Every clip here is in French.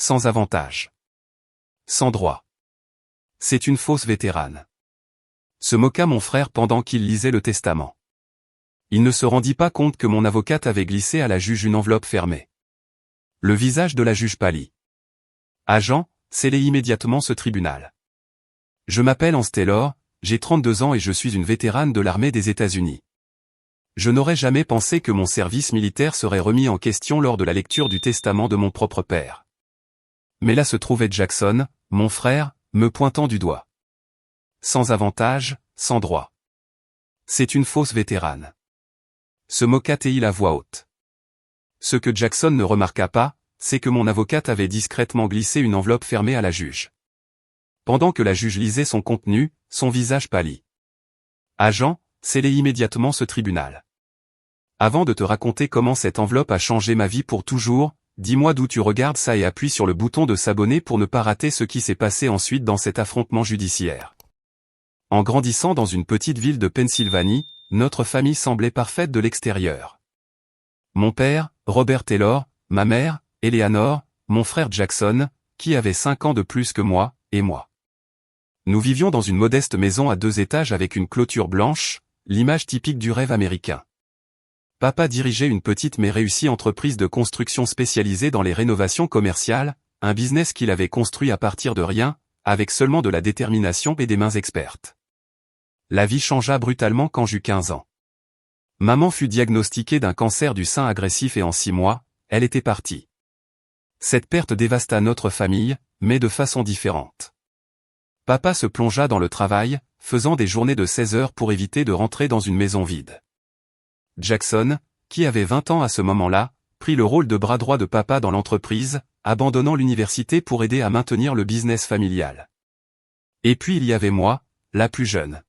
sans avantage. Sans droit. C'est une fausse vétérane. Se moqua mon frère pendant qu'il lisait le testament. Il ne se rendit pas compte que mon avocate avait glissé à la juge une enveloppe fermée. Le visage de la juge pâlit. Agent, scellez immédiatement ce tribunal. Je m'appelle Hans Taylor, j'ai 32 ans et je suis une vétérane de l'armée des États-Unis. Je n'aurais jamais pensé que mon service militaire serait remis en question lors de la lecture du testament de mon propre père. Mais là se trouvait Jackson, mon frère, me pointant du doigt. Sans avantage, sans droit. C'est une fausse vétérane. Se moqua-t-il à voix haute. Ce que Jackson ne remarqua pas, c'est que mon avocate avait discrètement glissé une enveloppe fermée à la juge. Pendant que la juge lisait son contenu, son visage pâlit. Agent, scellez immédiatement ce tribunal. Avant de te raconter comment cette enveloppe a changé ma vie pour toujours, dis-moi d'où tu regardes ça et appuie sur le bouton de s'abonner pour ne pas rater ce qui s'est passé ensuite dans cet affrontement judiciaire. En grandissant dans une petite ville de Pennsylvanie, notre famille semblait parfaite de l'extérieur. Mon père, Robert Taylor, ma mère, Eleanor, mon frère Jackson, qui avait 5 ans de plus que moi, et moi. Nous vivions dans une modeste maison à 2 étages avec une clôture blanche, l'image typique du rêve américain. Papa dirigeait une petite mais réussie entreprise de construction spécialisée dans les rénovations commerciales, un business qu'il avait construit à partir de rien, avec seulement de la détermination et des mains expertes. La vie changea brutalement quand j'eus 15 ans. Maman fut diagnostiquée d'un cancer du sein agressif et en 6 mois, elle était partie. Cette perte dévasta notre famille, mais de façon différente. Papa se plongea dans le travail, faisant des journées de 16 heures pour éviter de rentrer dans une maison vide. Jackson, qui avait 20 ans à ce moment-là, prit le rôle de bras droit de papa dans l'entreprise, abandonnant l'université pour aider à maintenir le business familial. Et puis il y avait moi, la plus jeune.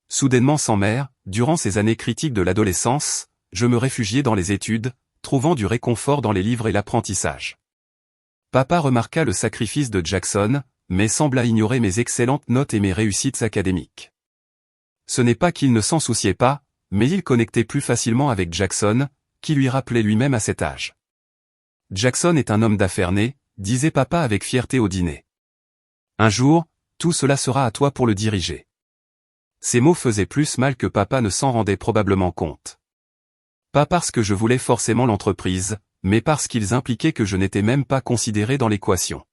Soudainement sans mère, durant ces années critiques de l'adolescence, je me réfugiai dans les études, trouvant du réconfort dans les livres et l'apprentissage. Papa remarqua le sacrifice de Jackson, mais sembla ignorer mes excellentes notes et mes réussites académiques. Ce n'est pas qu'il ne s'en souciait pas, mais il connectait plus facilement avec Jackson, qui lui rappelait lui-même à cet âge. Jackson est un homme d'affaires né, disait papa avec fierté au dîner. Un jour, tout cela sera à toi pour le diriger. Ces mots faisaient plus mal que papa ne s'en rendait probablement compte. Pas parce que je voulais forcément l'entreprise, mais parce qu'ils impliquaient que je n'étais même pas considéré dans l'équation.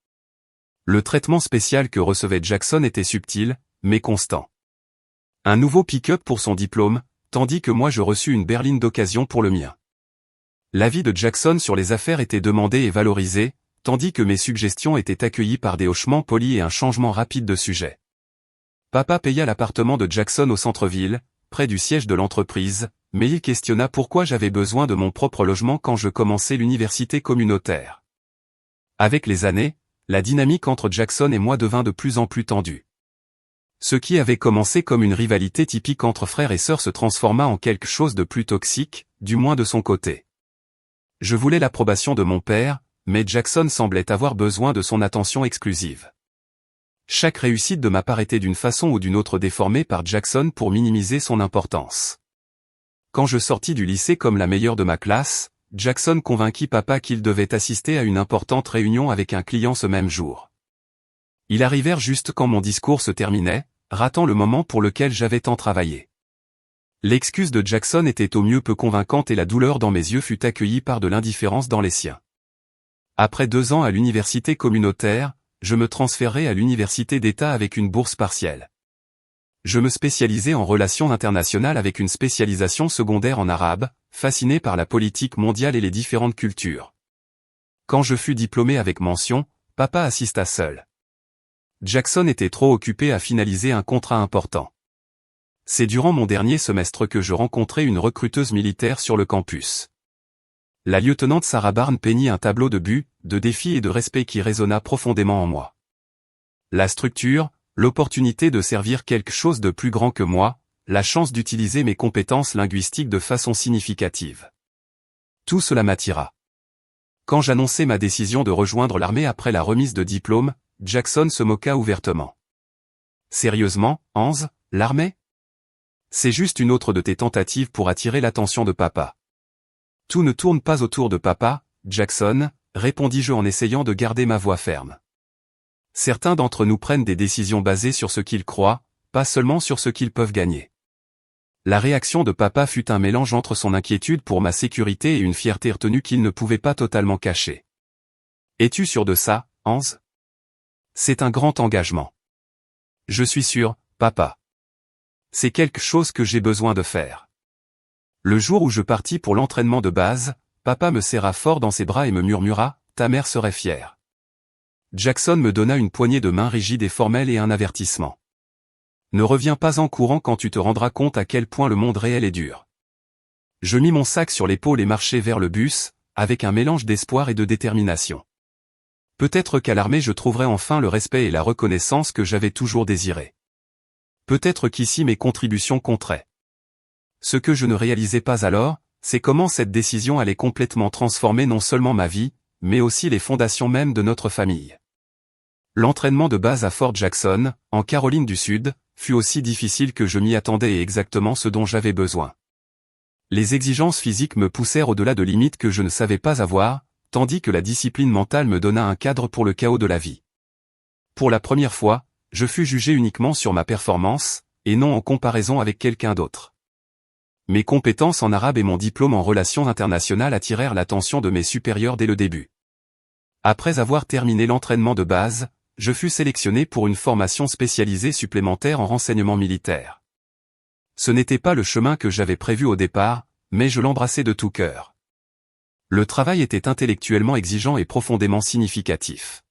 Le traitement spécial que recevait Jackson était subtil, mais constant. Un nouveau pick-up pour son diplôme, tandis que moi je reçus une berline d'occasion pour le mien. L'avis de Jackson sur les affaires était demandé et valorisé, tandis que mes suggestions étaient accueillies par des hochements polis et un changement rapide de sujet. Papa paya l'appartement de Jackson au centre-ville, près du siège de l'entreprise, mais il questionna pourquoi j'avais besoin de mon propre logement quand je commençais l'université communautaire. Avec les années, la dynamique entre Jackson et moi devint de plus en plus tendue. Ce qui avait commencé comme une rivalité typique entre frères et sœurs se transforma en quelque chose de plus toxique, du moins de son côté. Je voulais l'approbation de mon père, mais Jackson semblait avoir besoin de son attention exclusive. Chaque réussite de ma part était d'une façon ou d'une autre déformée par Jackson pour minimiser son importance. Quand je sortis du lycée comme la meilleure de ma classe, Jackson convainquit papa qu'il devait assister à une importante réunion avec un client ce même jour. Ils arrivèrent juste quand mon discours se terminait, ratant le moment pour lequel j'avais tant travaillé. L'excuse de Jackson était au mieux peu convaincante et la douleur dans mes yeux fut accueillie par de l'indifférence dans les siens. Après 2 ans à l'université communautaire, je me transférai à l'université d'État avec une bourse partielle. Je me spécialisais en relations internationales avec une spécialisation secondaire en arabe, fasciné par la politique mondiale et les différentes cultures. Quand je fus diplômé avec mention, papa assista seul. Jackson était trop occupé à finaliser un contrat important. C'est durant mon dernier semestre que je rencontrai une recruteuse militaire sur le campus. La lieutenante Sarah Barnes peignit un tableau de but, de défis et de respect qui résonna profondément en moi. La structure, l'opportunité de servir quelque chose de plus grand que moi, la chance d'utiliser mes compétences linguistiques de façon significative. Tout cela m'attira. Quand j'annonçai ma décision de rejoindre l'armée après la remise de diplôme, Jackson se moqua ouvertement. Sérieusement, Hans, l'armée? C'est juste une autre de tes tentatives pour attirer l'attention de papa. Tout ne tourne pas autour de papa, Jackson, répondis-je en essayant de garder ma voix ferme. Certains d'entre nous prennent des décisions basées sur ce qu'ils croient, pas seulement sur ce qu'ils peuvent gagner. La réaction de papa fut un mélange entre son inquiétude pour ma sécurité et une fierté retenue qu'il ne pouvait pas totalement cacher. Es-tu sûr de ça, Hans? C'est un grand engagement. Je suis sûr, papa. C'est quelque chose que j'ai besoin de faire. Le jour où je partis pour l'entraînement de base, papa me serra fort dans ses bras et me murmura, « Ta mère serait fière. » Jackson me donna une poignée de main rigide et formelle et un avertissement. Ne reviens pas en courant quand tu te rendras compte à quel point le monde réel est dur. Je mis mon sac sur l'épaule et marchai vers le bus, avec un mélange d'espoir et de détermination. Peut-être qu'à l'armée je trouverai enfin le respect et la reconnaissance que j'avais toujours désiré. Peut-être qu'ici mes contributions compteraient. Ce que je ne réalisais pas alors, c'est comment cette décision allait complètement transformer non seulement ma vie, mais aussi les fondations mêmes de notre famille. L'entraînement de base à Fort Jackson, en Caroline du Sud, fut aussi difficile que je m'y attendais et exactement ce dont j'avais besoin. Les exigences physiques me poussèrent au-delà de limites que je ne savais pas avoir, tandis que la discipline mentale me donna un cadre pour le chaos de la vie. Pour la première fois, je fus jugé uniquement sur ma performance, et non en comparaison avec quelqu'un d'autre. Mes compétences en arabe et mon diplôme en relations internationales attirèrent l'attention de mes supérieurs dès le début. Après avoir terminé l'entraînement de base, je fus sélectionné pour une formation spécialisée supplémentaire en renseignement militaire. Ce n'était pas le chemin que j'avais prévu au départ, mais je l'embrassais de tout cœur. Le travail était intellectuellement exigeant et profondément significatif.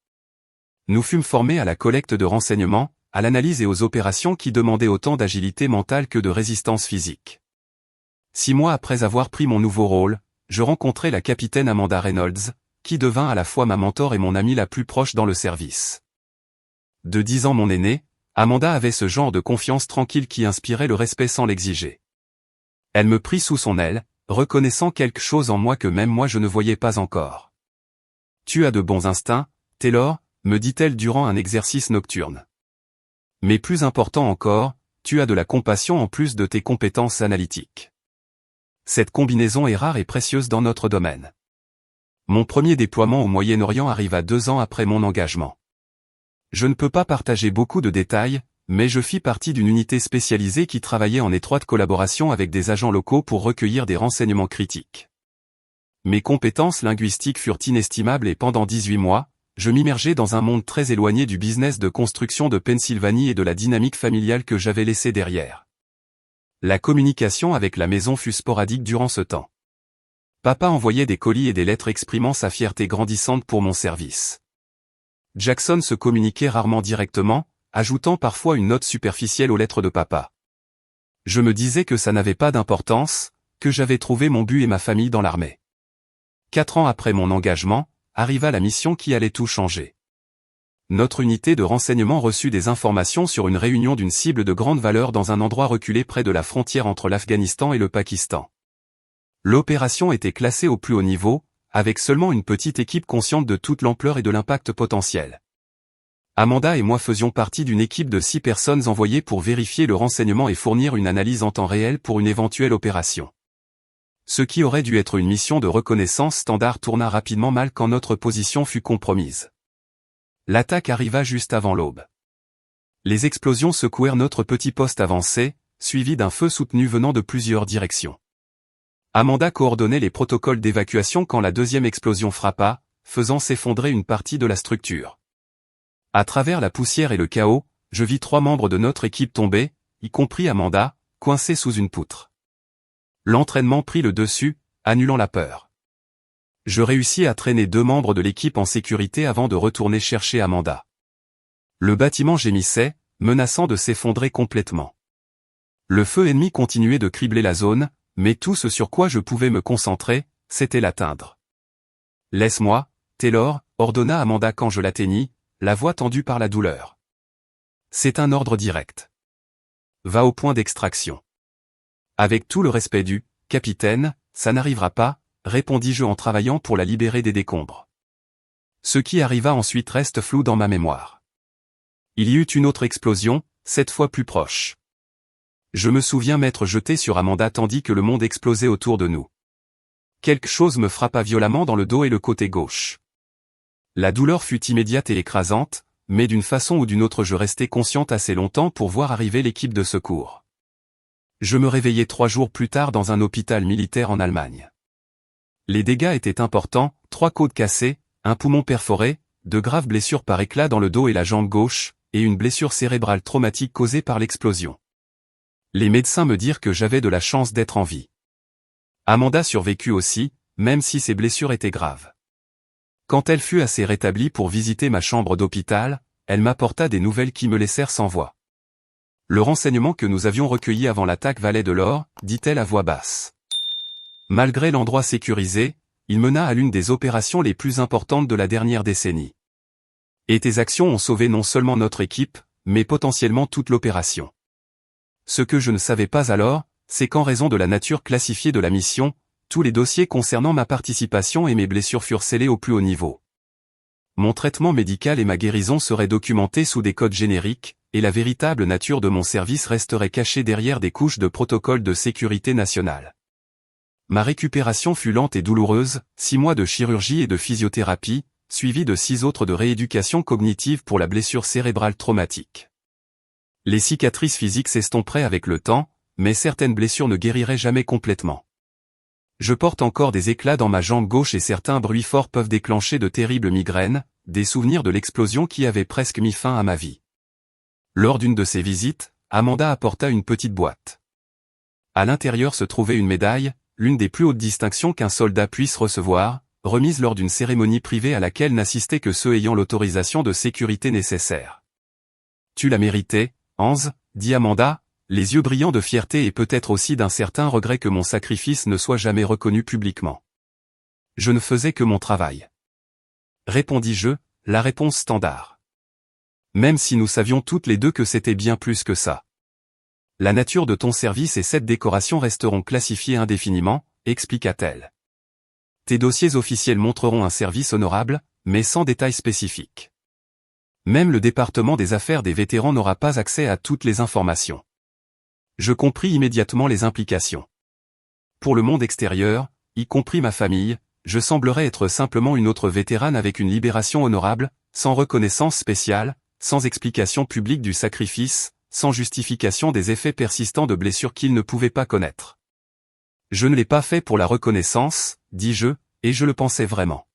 Nous fûmes formés à la collecte de renseignements, à l'analyse et aux opérations qui demandaient autant d'agilité mentale que de résistance physique. 6 mois après avoir pris mon nouveau rôle, je rencontrai la capitaine Amanda Reynolds, qui devint à la fois ma mentor et mon amie la plus proche dans le service. De 10 ans mon aînée, Amanda avait ce genre de confiance tranquille qui inspirait le respect sans l'exiger. Elle me prit sous son aile, reconnaissant quelque chose en moi que même moi je ne voyais pas encore. « Tu as de bons instincts, Taylor », me dit-elle durant un exercice nocturne. Mais plus important encore, tu as de la compassion en plus de tes compétences analytiques. Cette combinaison est rare et précieuse dans notre domaine. Mon premier déploiement au Moyen-Orient arriva 2 ans après mon engagement. Je ne peux pas partager beaucoup de détails, mais je fis partie d'une unité spécialisée qui travaillait en étroite collaboration avec des agents locaux pour recueillir des renseignements critiques. Mes compétences linguistiques furent inestimables et pendant 18 mois, je m'immergeais dans un monde très éloigné du business de construction de Pennsylvanie et de la dynamique familiale que j'avais laissée derrière. La communication avec la maison fut sporadique durant ce temps. Papa envoyait des colis et des lettres exprimant sa fierté grandissante pour mon service. Jackson se communiquait rarement directement, ajoutant parfois une note superficielle aux lettres de papa. Je me disais que ça n'avait pas d'importance, que j'avais trouvé mon but et ma famille dans l'armée. 4 ans après mon engagement, arriva la mission qui allait tout changer. Notre unité de renseignement reçut des informations sur une réunion d'une cible de grande valeur dans un endroit reculé près de la frontière entre l'Afghanistan et le Pakistan. L'opération était classée au plus haut niveau, avec seulement une petite équipe consciente de toute l'ampleur et de l'impact potentiel. Amanda et moi faisions partie d'une équipe de 6 personnes envoyées pour vérifier le renseignement et fournir une analyse en temps réel pour une éventuelle opération. Ce qui aurait dû être une mission de reconnaissance standard tourna rapidement mal quand notre position fut compromise. L'attaque arriva juste avant l'aube. Les explosions secouèrent notre petit poste avancé, suivi d'un feu soutenu venant de plusieurs directions. Amanda coordonnait les protocoles d'évacuation quand la deuxième explosion frappa, faisant s'effondrer une partie de la structure. À travers la poussière et le chaos, je vis 3 membres de notre équipe tomber, y compris Amanda, coincée sous une poutre. L'entraînement prit le dessus, annulant la peur. Je réussis à traîner 2 membres de l'équipe en sécurité avant de retourner chercher Amanda. Le bâtiment gémissait, menaçant de s'effondrer complètement. Le feu ennemi continuait de cribler la zone, mais tout ce sur quoi je pouvais me concentrer, c'était l'atteindre. « Laisse-moi, Taylor », ordonna Amanda quand je l'atteignis, la voix tendue par la douleur. « C'est un ordre direct. Va au point d'extraction. » Avec tout le respect dû, « Capitaine, ça n'arrivera pas », répondis-je en travaillant pour la libérer des décombres. Ce qui arriva ensuite reste flou dans ma mémoire. Il y eut une autre explosion, cette fois plus proche. Je me souviens m'être jeté sur Amanda tandis que le monde explosait autour de nous. Quelque chose me frappa violemment dans le dos et le côté gauche. La douleur fut immédiate et écrasante, mais d'une façon ou d'une autre je restai consciente assez longtemps pour voir arriver l'équipe de secours. Je me réveillai 3 jours plus tard dans un hôpital militaire en Allemagne. Les dégâts étaient importants, 3 côtes cassées, un poumon perforé, de graves blessures par éclat dans le dos et la jambe gauche, et une blessure cérébrale traumatique causée par l'explosion. Les médecins me dirent que j'avais de la chance d'être en vie. Amanda survécut aussi, même si ses blessures étaient graves. Quand elle fut assez rétablie pour visiter ma chambre d'hôpital, elle m'apporta des nouvelles qui me laissèrent sans voix. Le renseignement que nous avions recueilli avant l'attaque valait de l'or, dit-elle à voix basse. Malgré l'endroit sécurisé, il mena à l'une des opérations les plus importantes de la dernière décennie. Et tes actions ont sauvé non seulement notre équipe, mais potentiellement toute l'opération. Ce que je ne savais pas alors, c'est qu'en raison de la nature classifiée de la mission, tous les dossiers concernant ma participation et mes blessures furent scellés au plus haut niveau. Mon traitement médical et ma guérison seraient documentés sous des codes génériques, et la véritable nature de mon service resterait cachée derrière des couches de protocole de sécurité nationale. Ma récupération fut lente et douloureuse, 6 mois de chirurgie et de physiothérapie, suivis de 6 autres de rééducation cognitive pour la blessure cérébrale traumatique. Les cicatrices physiques s'estomperaient avec le temps, mais certaines blessures ne guériraient jamais complètement. Je porte encore des éclats dans ma jambe gauche et certains bruits forts peuvent déclencher de terribles migraines, des souvenirs de l'explosion qui avait presque mis fin à ma vie. Lors d'une de ces visites, Amanda apporta une petite boîte. À l'intérieur se trouvait une médaille, l'une des plus hautes distinctions qu'un soldat puisse recevoir, remise lors d'une cérémonie privée à laquelle n'assistaient que ceux ayant l'autorisation de sécurité nécessaire. Tu l'as mérité, Hans, dit Amanda, les yeux brillants de fierté et peut-être aussi d'un certain regret que mon sacrifice ne soit jamais reconnu publiquement. Je ne faisais que mon travail. Répondis-je, la réponse standard. Même si nous savions toutes les deux que c'était bien plus que ça. La nature de ton service et cette décoration resteront classifiées indéfiniment, expliqua-t-elle. Tes dossiers officiels montreront un service honorable, mais sans détails spécifiques. Même le département des affaires des vétérans n'aura pas accès à toutes les informations. Je compris immédiatement les implications. Pour le monde extérieur, y compris ma famille, je semblerais être simplement une autre vétérane avec une libération honorable, sans reconnaissance spéciale, sans explication publique du sacrifice, sans justification des effets persistants de blessures qu'ils ne pouvaient pas connaître. Je ne l'ai pas fait pour la reconnaissance, dis-je, et je le pensais vraiment.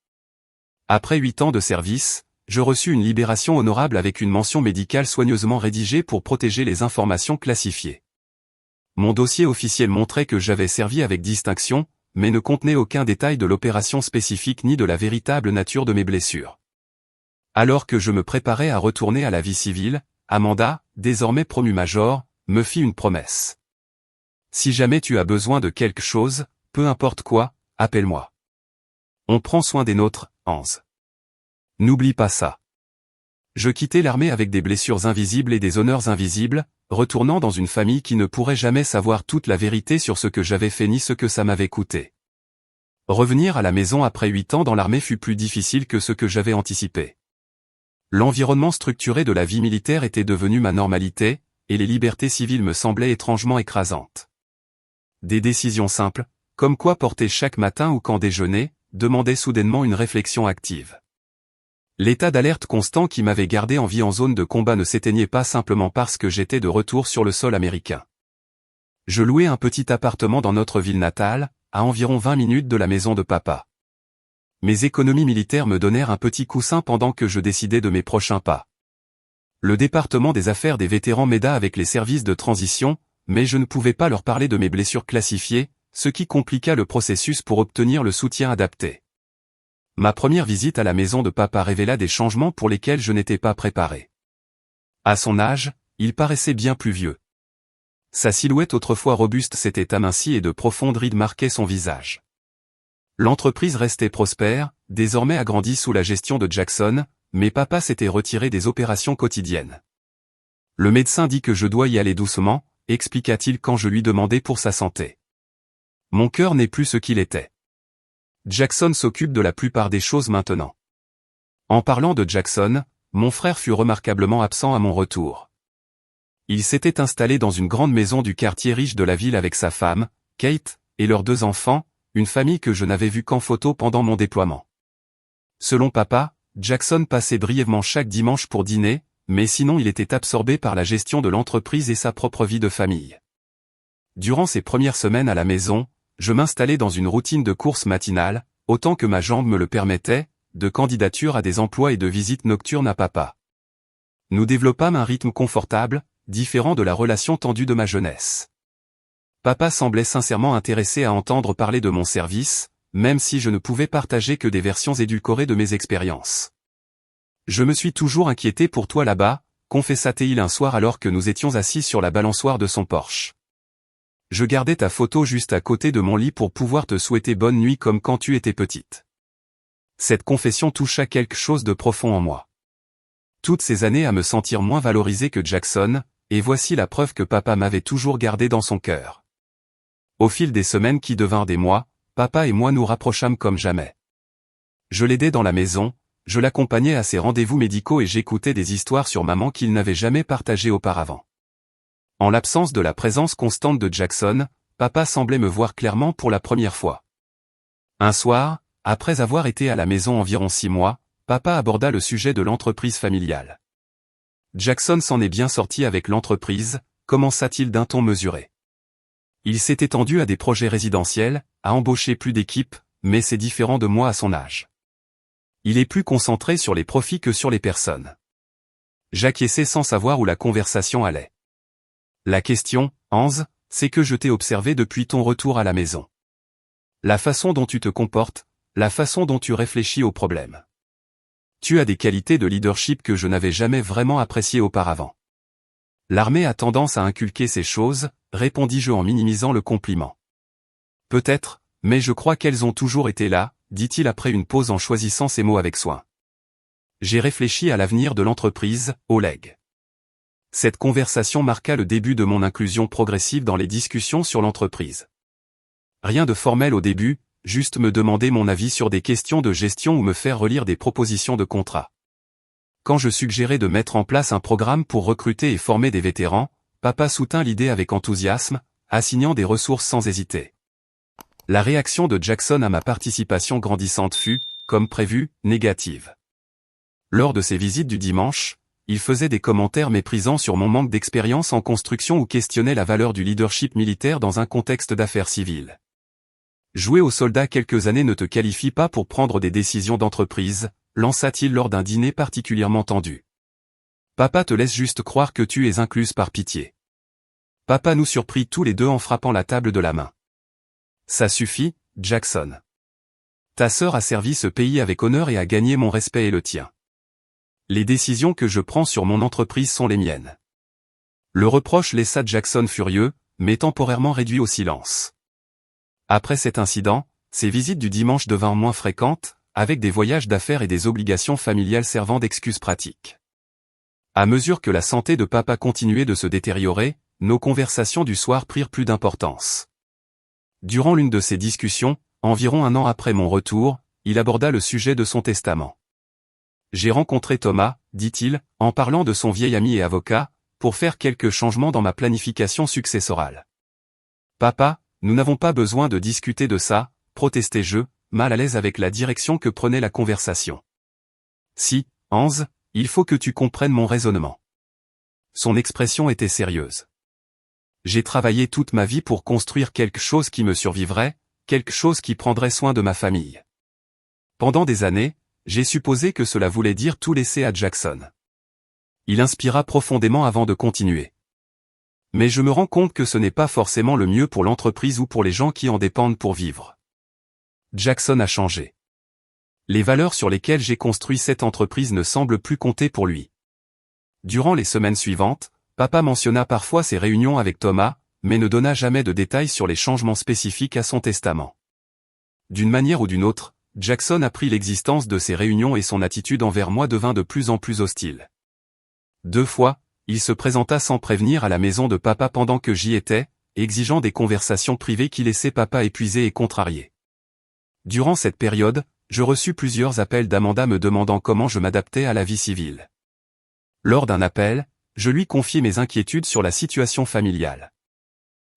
Après 8 ans de service, je reçus une libération honorable avec une mention médicale soigneusement rédigée pour protéger les informations classifiées. Mon dossier officiel montrait que j'avais servi avec distinction, mais ne contenait aucun détail de l'opération spécifique ni de la véritable nature de mes blessures. Alors que je me préparais à retourner à la vie civile, Amanda, désormais promue major, me fit une promesse. Si jamais tu as besoin de quelque chose, peu importe quoi, appelle-moi. On prend soin des nôtres, Hans. N'oublie pas ça. Je quittai l'armée avec des blessures invisibles et des honneurs invisibles, retournant dans une famille qui ne pourrait jamais savoir toute la vérité sur ce que j'avais fait ni ce que ça m'avait coûté. Revenir à la maison après 8 ans dans l'armée fut plus difficile que ce que j'avais anticipé. L'environnement structuré de la vie militaire était devenu ma normalité, et les libertés civiles me semblaient étrangement écrasantes. Des décisions simples, comme quoi porter chaque matin ou quand déjeuner, demandaient soudainement une réflexion active. L'état d'alerte constant qui m'avait gardé en vie en zone de combat ne s'éteignait pas simplement parce que j'étais de retour sur le sol américain. Je louai un petit appartement dans notre ville natale, à environ 20 minutes de la maison de papa. Mes économies militaires me donnèrent un petit coussin pendant que je décidais de mes prochains pas. Le département des affaires des vétérans m'aida avec les services de transition, mais je ne pouvais pas leur parler de mes blessures classifiées, ce qui compliqua le processus pour obtenir le soutien adapté. Ma première visite à la maison de papa révéla des changements pour lesquels je n'étais pas préparé. À son âge, il paraissait bien plus vieux. Sa silhouette autrefois robuste s'était amincie et de profondes rides marquaient son visage. L'entreprise restait prospère, désormais agrandie sous la gestion de Jackson, mais papa s'était retiré des opérations quotidiennes. Le médecin dit que je dois y aller doucement, expliqua-t-il quand je lui demandai pour sa santé. Mon cœur n'est plus ce qu'il était. Jackson s'occupe de la plupart des choses maintenant. En parlant de Jackson, mon frère fut remarquablement absent à mon retour. Il s'était installé dans une grande maison du quartier riche de la ville avec sa femme, Kate, et leurs 2 enfants, une famille que je n'avais vue qu'en photo pendant mon déploiement. Selon papa, Jackson passait brièvement chaque dimanche pour dîner, mais sinon il était absorbé par la gestion de l'entreprise et sa propre vie de famille. Durant ces premières semaines à la maison, je m'installais dans une routine de course matinale, autant que ma jambe me le permettait, de candidature à des emplois et de visites nocturnes à papa. Nous développâmes un rythme confortable, différent de la relation tendue de ma jeunesse. Papa semblait sincèrement intéressé à entendre parler de mon service, même si je ne pouvais partager que des versions édulcorées de mes expériences. Je me suis toujours inquiété pour toi là-bas, confessa-t-il un soir alors que nous étions assis sur la balançoire de son Porsche. Je gardais ta photo juste à côté de mon lit pour pouvoir te souhaiter bonne nuit comme quand tu étais petite. Cette confession toucha quelque chose de profond en moi. Toutes ces années à me sentir moins valorisé que Jackson, et voici la preuve que papa m'avait toujours gardé dans son cœur. Au fil des semaines qui devinrent des mois, papa et moi nous rapprochâmes comme jamais. Je l'aidais dans la maison, je l'accompagnais à ses rendez-vous médicaux et j'écoutais des histoires sur maman qu'il n'avait jamais partagées auparavant. En l'absence de la présence constante de Jackson, papa semblait me voir clairement pour la première fois. Un soir, après avoir été à la maison environ 6 mois, papa aborda le sujet de l'entreprise familiale. Jackson s'en est bien sorti avec l'entreprise, commença-t-il d'un ton mesuré. Il s'est étendu à des projets résidentiels, a embauché plus d'équipes, mais c'est différent de moi à son âge. Il est plus concentré sur les profits que sur les personnes. J'acquiesçais sans savoir où la conversation allait. La question, Hans, c'est que je t'ai observé depuis ton retour à la maison. La façon dont tu te comportes, la façon dont tu réfléchis aux problèmes. Tu as des qualités de leadership que je n'avais jamais vraiment appréciées auparavant. L'armée a tendance à inculquer ces choses, répondis-je en minimisant le compliment. Peut-être, mais je crois qu'elles ont toujours été là, dit-il après une pause en choisissant ses mots avec soin. J'ai réfléchi à l'avenir de l'entreprise, Oleg. Cette conversation marqua le début de mon inclusion progressive dans les discussions sur l'entreprise. Rien de formel au début, juste me demander mon avis sur des questions de gestion ou me faire relire des propositions de contrat. Quand je suggérais de mettre en place un programme pour recruter et former des vétérans, papa soutint l'idée avec enthousiasme, assignant des ressources sans hésiter. La réaction de Jackson à ma participation grandissante fut, comme prévu, négative. Lors de ses visites du dimanche, il faisait des commentaires méprisants sur mon manque d'expérience en construction ou questionnait la valeur du leadership militaire dans un contexte d'affaires civiles. Jouer aux soldats quelques années ne te qualifie pas pour prendre des décisions d'entreprise, lança-t-il lors d'un dîner particulièrement tendu. Papa te laisse juste croire que tu es incluse par pitié. Papa nous surprit tous les deux en frappant la table de la main. Ça suffit, Jackson. Ta sœur a servi ce pays avec honneur et a gagné mon respect et le tien. Les décisions que je prends sur mon entreprise sont les miennes. Le reproche laissa Jackson furieux, mais temporairement réduit au silence. Après cet incident, ses visites du dimanche devinrent moins fréquentes, avec des voyages d'affaires et des obligations familiales servant d'excuses pratiques. À mesure que la santé de papa continuait de se détériorer, nos conversations du soir prirent plus d'importance. Durant l'une de ces discussions, environ 1 an après mon retour, il aborda le sujet de son testament. J'ai rencontré Thomas, dit-il, en parlant de son vieil ami et avocat, pour faire quelques changements dans ma planification successorale. Papa, nous n'avons pas besoin de discuter de ça, protestai-je, mal à l'aise avec la direction que prenait la conversation. Si, Hans, il faut que tu comprennes mon raisonnement. Son expression était sérieuse. J'ai travaillé toute ma vie pour construire quelque chose qui me survivrait, quelque chose qui prendrait soin de ma famille. Pendant des années, j'ai supposé que cela voulait dire tout laisser à Jackson. Il inspira profondément avant de continuer. Mais je me rends compte que ce n'est pas forcément le mieux pour l'entreprise ou pour les gens qui en dépendent pour vivre. Jackson a changé. Les valeurs sur lesquelles j'ai construit cette entreprise ne semblent plus compter pour lui. Durant les semaines suivantes, papa mentionna parfois ses réunions avec Thomas, mais ne donna jamais de détails sur les changements spécifiques à son testament. D'une manière ou d'une autre, Jackson apprit l'existence de ces réunions et son attitude envers moi devint de plus en plus hostile. 2 fois, il se présenta sans prévenir à la maison de papa pendant que j'y étais, exigeant des conversations privées qui laissaient papa épuisé et contrarié. Durant cette période, je reçus plusieurs appels d'Amanda me demandant comment je m'adaptais à la vie civile. Lors d'un appel, je lui confiai mes inquiétudes sur la situation familiale.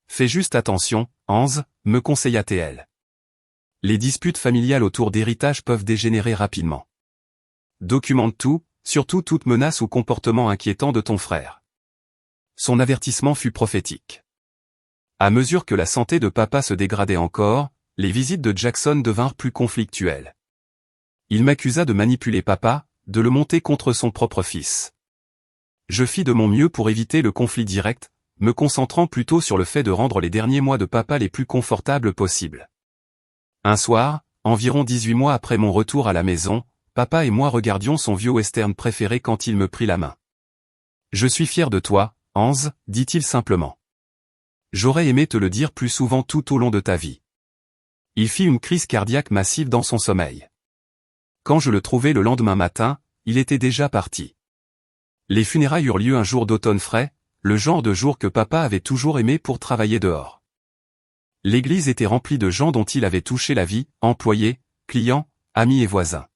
Fais juste attention, Hans, me conseilla-t-elle. Les disputes familiales autour d'héritage peuvent dégénérer rapidement. Documente tout, surtout toute menace ou comportement inquiétant de ton frère. Son avertissement fut prophétique. À mesure que la santé de papa se dégradait encore, les visites de Jackson devinrent plus conflictuelles. Il m'accusa de manipuler papa, de le monter contre son propre fils. Je fis de mon mieux pour éviter le conflit direct, me concentrant plutôt sur le fait de rendre les derniers mois de papa les plus confortables possibles. Un soir, environ 18 mois après mon retour à la maison, papa et moi regardions son vieux western préféré quand il me prit la main. « Je suis fier de toi, Hans », dit-il simplement. « J'aurais aimé te le dire plus souvent tout au long de ta vie. » Il fit une crise cardiaque massive dans son sommeil. Quand je le trouvai le lendemain matin, il était déjà parti. Les funérailles eurent lieu un jour d'automne frais, le genre de jour que papa avait toujours aimé pour travailler dehors. L'église était remplie de gens dont il avait touché la vie, employés, clients, amis et voisins.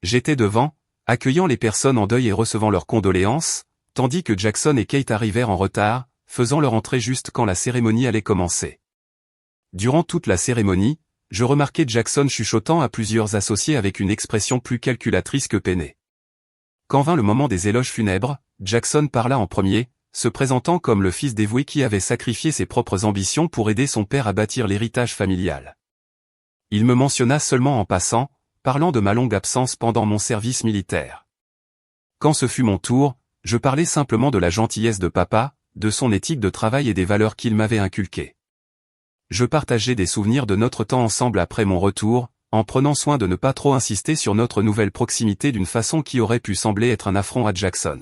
J'étais devant, accueillant les personnes en deuil et recevant leurs condoléances, tandis que Jackson et Kate arrivèrent en retard, faisant leur entrée juste quand la cérémonie allait commencer. Durant toute la cérémonie, je remarquai Jackson chuchotant à plusieurs associés avec une expression plus calculatrice que peinée. Quand vint le moment des éloges funèbres, Jackson parla en premier, se présentant comme le fils dévoué qui avait sacrifié ses propres ambitions pour aider son père à bâtir l'héritage familial. Il me mentionna seulement en passant, parlant de ma longue absence pendant mon service militaire. Quand ce fut mon tour, je parlais simplement de la gentillesse de papa, de son éthique de travail et des valeurs qu'il m'avait inculquées. Je partageais des souvenirs de notre temps ensemble après mon retour, en prenant soin de ne pas trop insister sur notre nouvelle proximité d'une façon qui aurait pu sembler être un affront à Jackson.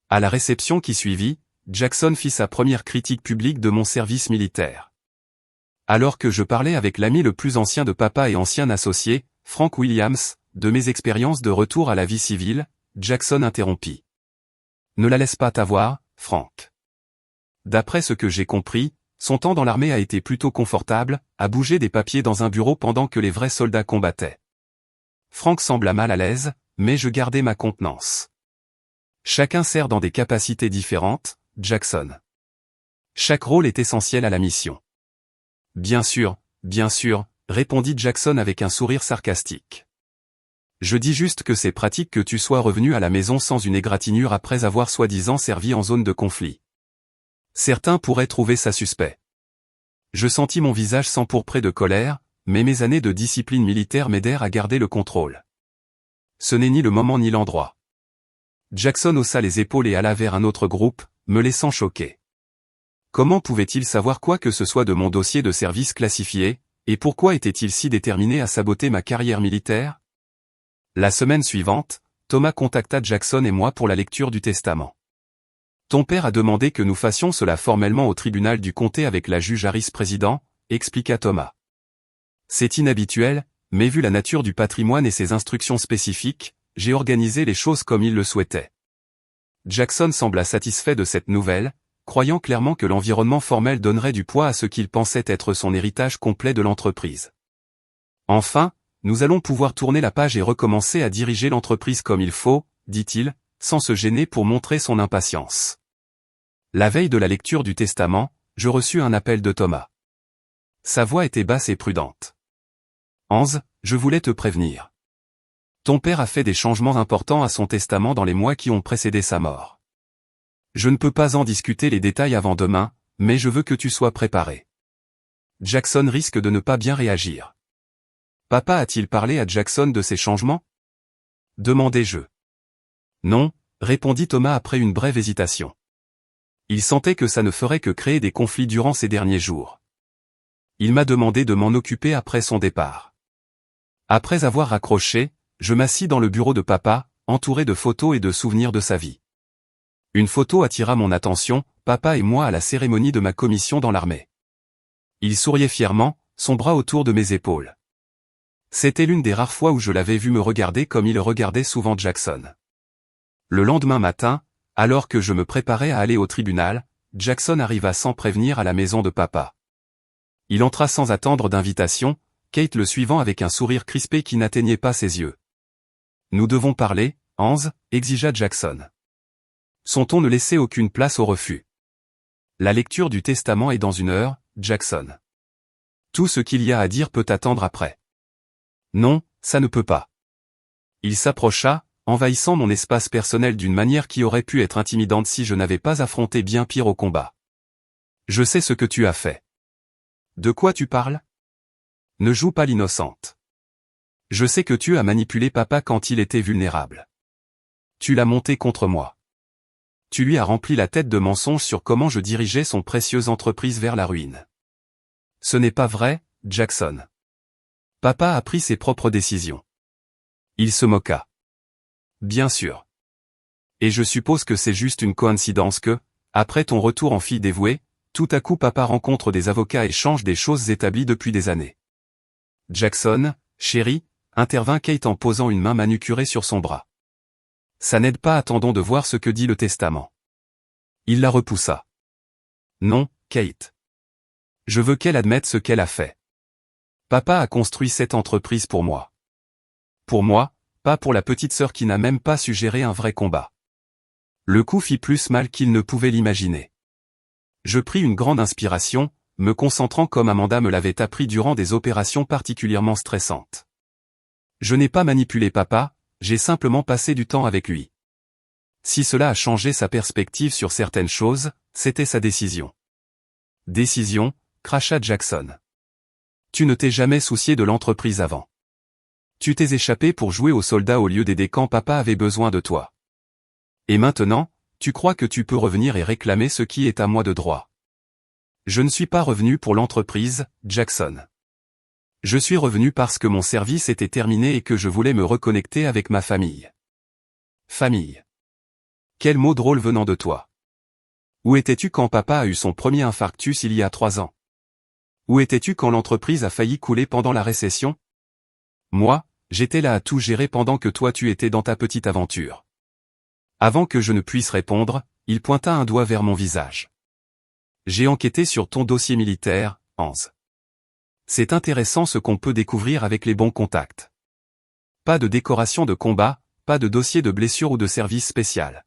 À la réception qui suivit, Jackson fit sa première critique publique de mon service militaire. Alors que je parlais avec l'ami le plus ancien de papa et ancien associé, Frank Williams, de mes expériences de retour à la vie civile, Jackson interrompit. « Ne la laisse pas t'avoir, Frank. D'après ce que j'ai compris, son temps dans l'armée a été plutôt confortable, à bouger des papiers dans un bureau pendant que les vrais soldats combattaient. » Frank sembla mal à l'aise, mais je gardai ma contenance. « Chacun sert dans des capacités différentes, Jackson. Chaque rôle est essentiel à la mission. » Bien sûr, répondit Jackson avec un sourire sarcastique. Je dis juste que c'est pratique que tu sois revenu à la maison sans une égratignure après avoir soi-disant servi en zone de conflit. Certains pourraient trouver ça suspect. Je sentis mon visage s'empourprer de colère, mais mes années de discipline militaire m'aidèrent à garder le contrôle. Ce n'est ni le moment ni l'endroit. Jackson haussa les épaules et alla vers un autre groupe, me laissant choqué. Comment pouvait-il savoir quoi que ce soit de mon dossier de service classifié, et pourquoi était-il si déterminé à saboter ma carrière militaire? La semaine suivante, Thomas contacta Jackson et moi pour la lecture du testament. Ton père a demandé que nous fassions cela formellement au tribunal du comté avec la juge Harris président, expliqua Thomas. C'est inhabituel, mais vu la nature du patrimoine et ses instructions spécifiques, j'ai organisé les choses comme il le souhaitait. Jackson sembla satisfait de cette nouvelle, croyant clairement que l'environnement formel donnerait du poids à ce qu'il pensait être son héritage complet de l'entreprise. Enfin, nous allons pouvoir tourner la page et recommencer à diriger l'entreprise comme il faut, dit-il, sans se gêner pour montrer son impatience. La veille de la lecture du testament, je reçus un appel de Thomas. Sa voix était basse et prudente. « Hans, je voulais te prévenir. Ton père a fait des changements importants à son testament dans les mois qui ont précédé sa mort. Je ne peux pas en discuter les détails avant demain, mais je veux que tu sois préparé. » Jackson risque de ne pas bien réagir. Papa a-t-il parlé à Jackson de ces changements? Demandai-je. Non, répondit Thomas après une brève hésitation. Il sentait que ça ne ferait que créer des conflits durant ces derniers jours. Il m'a demandé de m'en occuper après son départ. Après avoir raccroché, je m'assis dans le bureau de papa, entouré de photos et de souvenirs de sa vie. Une photo attira mon attention, papa et moi à la cérémonie de ma commission dans l'armée. Il souriait fièrement, son bras autour de mes épaules. C'était l'une des rares fois où je l'avais vu me regarder comme il regardait souvent Jackson. Le lendemain matin, alors que je me préparais à aller au tribunal, Jackson arriva sans prévenir à la maison de papa. Il entra sans attendre d'invitation, Kate le suivant avec un sourire crispé qui n'atteignait pas ses yeux. « Nous devons parler, Hans » exigea Jackson. Son ton ne laissait aucune place au refus. « La lecture du testament est dans 1 heure, Jackson. Tout ce qu'il y a à dire peut attendre après. » « Non, ça ne peut pas. » Il s'approcha, envahissant mon espace personnel d'une manière qui aurait pu être intimidante si je n'avais pas affronté bien pire au combat. Je sais ce que tu as fait. De quoi tu parles? Ne joue pas l'innocente. Je sais que tu as manipulé papa quand il était vulnérable. Tu l'as monté contre moi. Tu lui as rempli la tête de mensonges sur comment je dirigeais son précieuse entreprise vers la ruine. Ce n'est pas vrai, Jackson. Papa a pris ses propres décisions. Il se moqua. Bien sûr. Et je suppose que c'est juste une coïncidence que, après ton retour en fille dévouée, tout à coup papa rencontre des avocats et change des choses établies depuis des années. Jackson, chérie, intervint Kate en posant une main manucurée sur son bras. Ça n'aide pas, attendons de voir ce que dit le testament. Il la repoussa. Non, Kate. Je veux qu'elle admette ce qu'elle a fait. Papa a construit cette entreprise pour moi. Pour moi, pas pour la petite sœur qui n'a même pas su gérer un vrai combat. Le coup fit plus mal qu'il ne pouvait l'imaginer. Je pris une grande inspiration, me concentrant comme Amanda me l'avait appris durant des opérations particulièrement stressantes. Je n'ai pas manipulé papa, j'ai simplement passé du temps avec lui. Si cela a changé sa perspective sur certaines choses, c'était sa décision. Décision, cracha Jackson. Tu ne t'es jamais soucié de l'entreprise avant. Tu t'es échappé pour jouer aux soldats au lieu d'aider quand papa avait besoin de toi. Et maintenant, tu crois que tu peux revenir et réclamer ce qui est à moi de droit. Je ne suis pas revenu pour l'entreprise, Jackson. Je suis revenu parce que mon service était terminé et que je voulais me reconnecter avec ma famille. Famille. Quel mot drôle venant de toi. Où étais-tu quand papa a eu son premier infarctus il y a 3 ans? Où étais-tu quand l'entreprise a failli couler pendant la récession? Moi, j'étais là à tout gérer pendant que toi tu étais dans ta petite aventure. Avant que je ne puisse répondre, il pointa un doigt vers mon visage. J'ai enquêté sur ton dossier militaire, Hans. C'est intéressant ce qu'on peut découvrir avec les bons contacts. Pas de décoration de combat, pas de dossier de blessure ou de service spécial.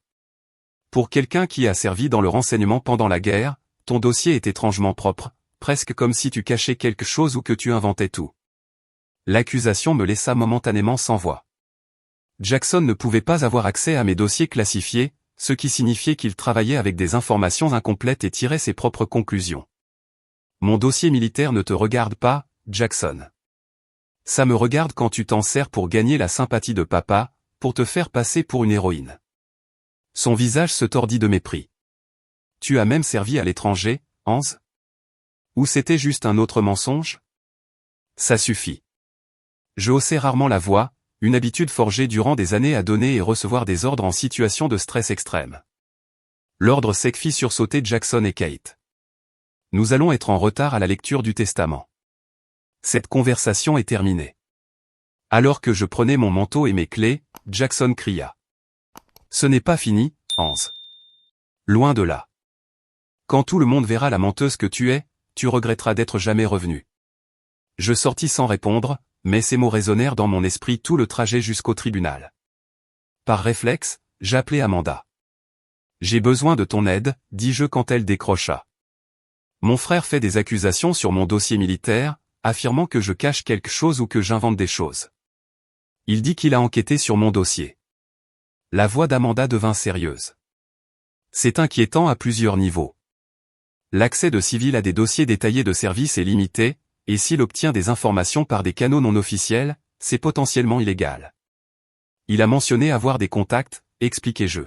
Pour quelqu'un qui a servi dans le renseignement pendant la guerre, ton dossier est étrangement propre, presque comme si tu cachais quelque chose ou que tu inventais tout. L'accusation me laissa momentanément sans voix. Jackson ne pouvait pas avoir accès à mes dossiers classifiés, ce qui signifiait qu'il travaillait avec des informations incomplètes et tirait ses propres conclusions. Mon dossier militaire ne te regarde pas, Jackson. Ça me regarde quand tu t'en sers pour gagner la sympathie de papa, pour te faire passer pour une héroïne. Son visage se tordit de mépris. Tu as même servi à l'étranger, Hans? Ou c'était juste un autre mensonge? Ça suffit. Je haussai rarement la voix, une habitude forgée durant des années à donner et recevoir des ordres en situation de stress extrême. L'ordre sec fit sursauter Jackson et Kate. Nous allons être en retard à la lecture du testament. Cette conversation est terminée. Alors que je prenais mon manteau et mes clés, Jackson cria. Ce n'est pas fini, Hans. Loin de là. Quand tout le monde verra la menteuse que tu es, tu regretteras d'être jamais revenu. Je sortis sans répondre, mais ces mots résonnèrent dans mon esprit tout le trajet jusqu'au tribunal. Par réflexe, j'appelai Amanda. J'ai besoin de ton aide, dis-je quand elle décrocha. Mon frère fait des accusations sur mon dossier militaire, affirmant que je cache quelque chose ou que j'invente des choses. Il dit qu'il a enquêté sur mon dossier. La voix d'Amanda devint sérieuse. C'est inquiétant à plusieurs niveaux. L'accès de civils à des dossiers détaillés de service est limité, et s'il obtient des informations par des canaux non officiels, c'est potentiellement illégal. Il a mentionné avoir des contacts, expliquai-je.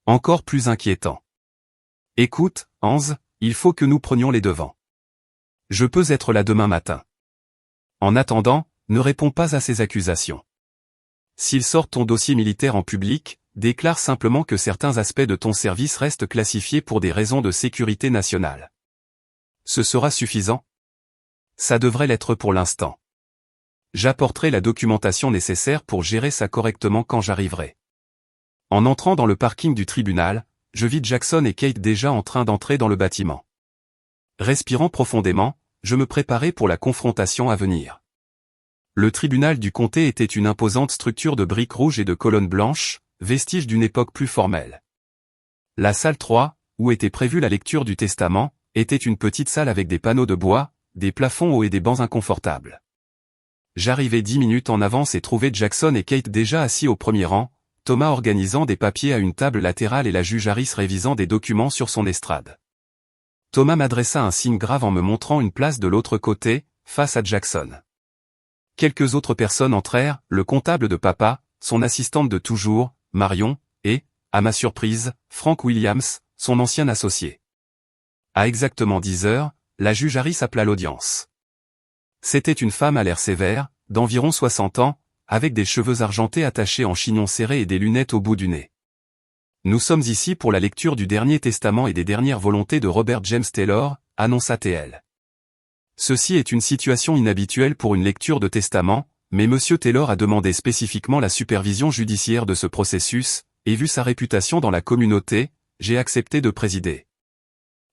Encore plus inquiétant. Écoute, Hans, il faut que nous prenions les devants. Je peux être là demain matin. En attendant, ne réponds pas à ces accusations. S'il sort ton dossier militaire en public, déclare simplement que certains aspects de ton service restent classifiés pour des raisons de sécurité nationale. Ce sera suffisant? Ça devrait l'être pour l'instant. J'apporterai la documentation nécessaire pour gérer ça correctement quand j'arriverai. En entrant dans le parking du tribunal, je vis Jackson et Kate déjà en train d'entrer dans le bâtiment. Respirant profondément, je me préparais pour la confrontation à venir. Le tribunal du comté était une imposante structure de briques rouges et de colonnes blanches, vestige d'une époque plus formelle. La salle 3, où était prévue la lecture du testament, était une petite salle avec des panneaux de bois, des plafonds hauts et des bancs inconfortables. J'arrivais 10 minutes en avance et trouvais Jackson et Kate déjà assis au premier rang, Thomas organisant des papiers à une table latérale et la juge Harris révisant des documents sur son estrade. Thomas m'adressa un signe grave en me montrant une place de l'autre côté, face à Jackson. Quelques autres personnes entrèrent, le comptable de papa, son assistante de toujours, Marion, et, à ma surprise, Frank Williams, son ancien associé. À exactement 10 heures, la juge Harris appela l'audience. C'était une femme à l'air sévère, d'environ 60 ans, avec des cheveux argentés attachés en chignon serré et des lunettes au bout du nez. Nous sommes ici pour la lecture du dernier testament et des dernières volontés de Robert James Taylor, annonça-t-elle. Ceci est une situation inhabituelle pour une lecture de testament, mais M. Taylor a demandé spécifiquement la supervision judiciaire de ce processus, et vu sa réputation dans la communauté, j'ai accepté de présider.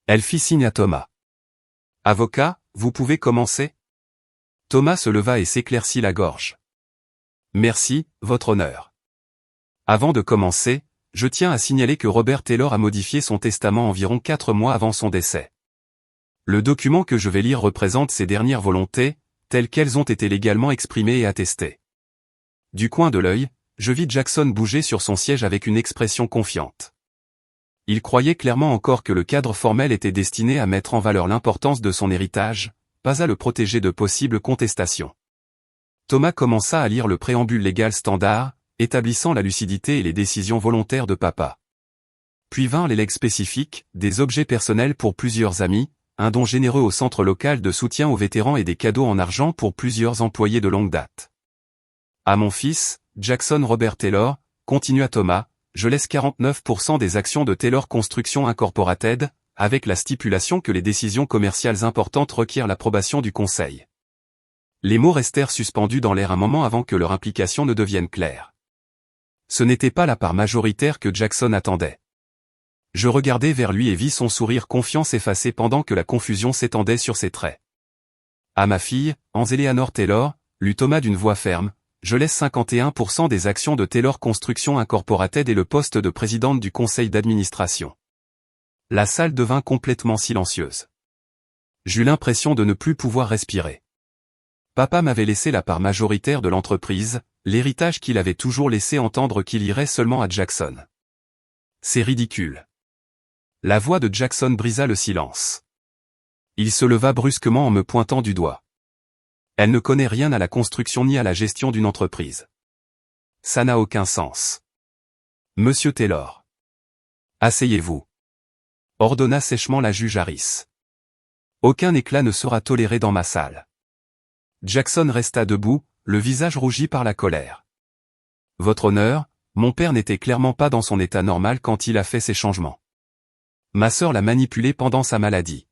Elle fit signe à Thomas. Avocat, vous pouvez commencer ? Thomas se leva et s'éclaircit la gorge. Merci, votre honneur. Avant de commencer, je tiens à signaler que Robert Taylor a modifié son testament environ 4 mois avant son décès. Le document que je vais lire représente ses dernières volontés, telles qu'elles ont été légalement exprimées et attestées. Du coin de l'œil, je vis Jackson bouger sur son siège avec une expression confiante. Il croyait clairement encore que le cadre formel était destiné à mettre en valeur l'importance de son héritage, pas à le protéger de possibles contestations. Thomas commença à lire le préambule légal standard, établissant la lucidité et les décisions volontaires de papa. Puis vinrent les legs spécifiques, des objets personnels pour plusieurs amis, un don généreux au centre local de soutien aux vétérans et des cadeaux en argent pour plusieurs employés de longue date. À mon fils, Jackson Robert Taylor, continua Thomas, je laisse 49% des actions de Taylor Construction Incorporated, avec la stipulation que les décisions commerciales importantes requièrent l'approbation du conseil. Les mots restèrent suspendus dans l'air un moment avant que leur implication ne devienne claire. Ce n'était pas la part majoritaire que Jackson attendait. Je regardai vers lui et vis son sourire confiant s'effacer pendant que la confusion s'étendait sur ses traits. À ma fille, Anne-Eleanor Taylor, lut Thomas d'une voix ferme, je laisse 51% des actions de Taylor Construction Incorporated et le poste de présidente du conseil d'administration. La salle devint complètement silencieuse. J'eus l'impression de ne plus pouvoir respirer. Papa m'avait laissé la part majoritaire de l'entreprise, l'héritage qu'il avait toujours laissé entendre qu'il irait seulement à Jackson. C'est ridicule. La voix de Jackson brisa le silence. Il se leva brusquement en me pointant du doigt. Elle ne connaît rien à la construction ni à la gestion d'une entreprise. Ça n'a aucun sens. Monsieur Taylor. Asseyez-vous. Ordonna sèchement la juge Harris. Aucun éclat ne sera toléré dans ma salle. Jackson resta debout, le visage rougi par la colère. Votre honneur, mon père n'était clairement pas dans son état normal quand il a fait ces changements. Ma sœur l'a manipulé pendant sa maladie.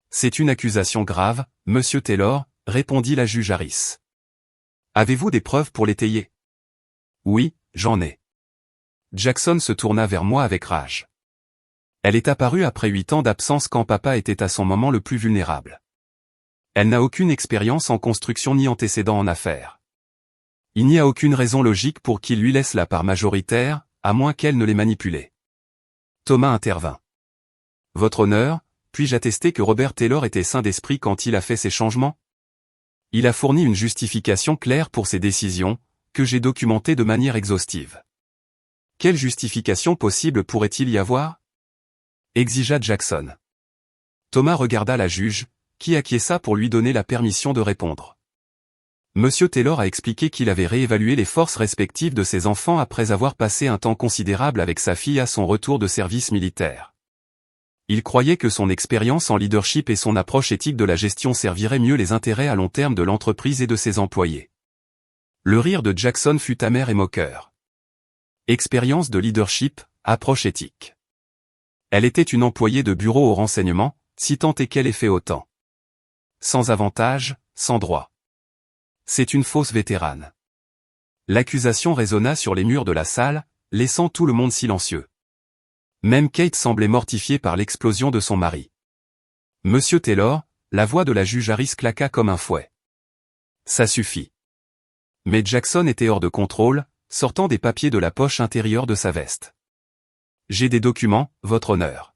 C'est une accusation grave, monsieur Taylor, répondit la juge Harris. Avez-vous des preuves pour l'étayer ? Oui, j'en ai. Jackson se tourna vers moi avec rage. Elle est apparue après 8 ans d'absence quand papa était à son moment le plus vulnérable. Elle n'a aucune expérience en construction ni antécédent en affaires. Il n'y a aucune raison logique pour qu'il lui laisse la part majoritaire, à moins qu'elle ne l'ait manipulée. Thomas intervint. Votre honneur, puis-je attester que Robert Taylor était sain d'esprit quand il a fait ces changements ? Il a fourni une justification claire pour ses décisions, que j'ai documentée de manière exhaustive. Quelle justification possible pourrait-il y avoir ? Exigea Jackson. Thomas regarda la juge, qui acquiesça pour lui donner la permission de répondre. Monsieur Taylor a expliqué qu'il avait réévalué les forces respectives de ses enfants après avoir passé un temps considérable avec sa fille à son retour de service militaire. Il croyait que son expérience en leadership et son approche éthique de la gestion serviraient mieux les intérêts à long terme de l'entreprise et de ses employés. Le rire de Jackson fut amer et moqueur. Expérience de leadership, approche éthique. Elle était une employée de bureau au renseignement, si tant est qu'elle ait fait autant. Sans avantage, sans droit. C'est une fausse vétérane. L'accusation résonna sur les murs de la salle, laissant tout le monde silencieux. Même Kate semblait mortifiée par l'explosion de son mari. Monsieur Taylor, la voix de la juge Harris claqua comme un fouet. Ça suffit. Mais Jackson était hors de contrôle, sortant des papiers de la poche intérieure de sa veste. J'ai des documents, votre honneur.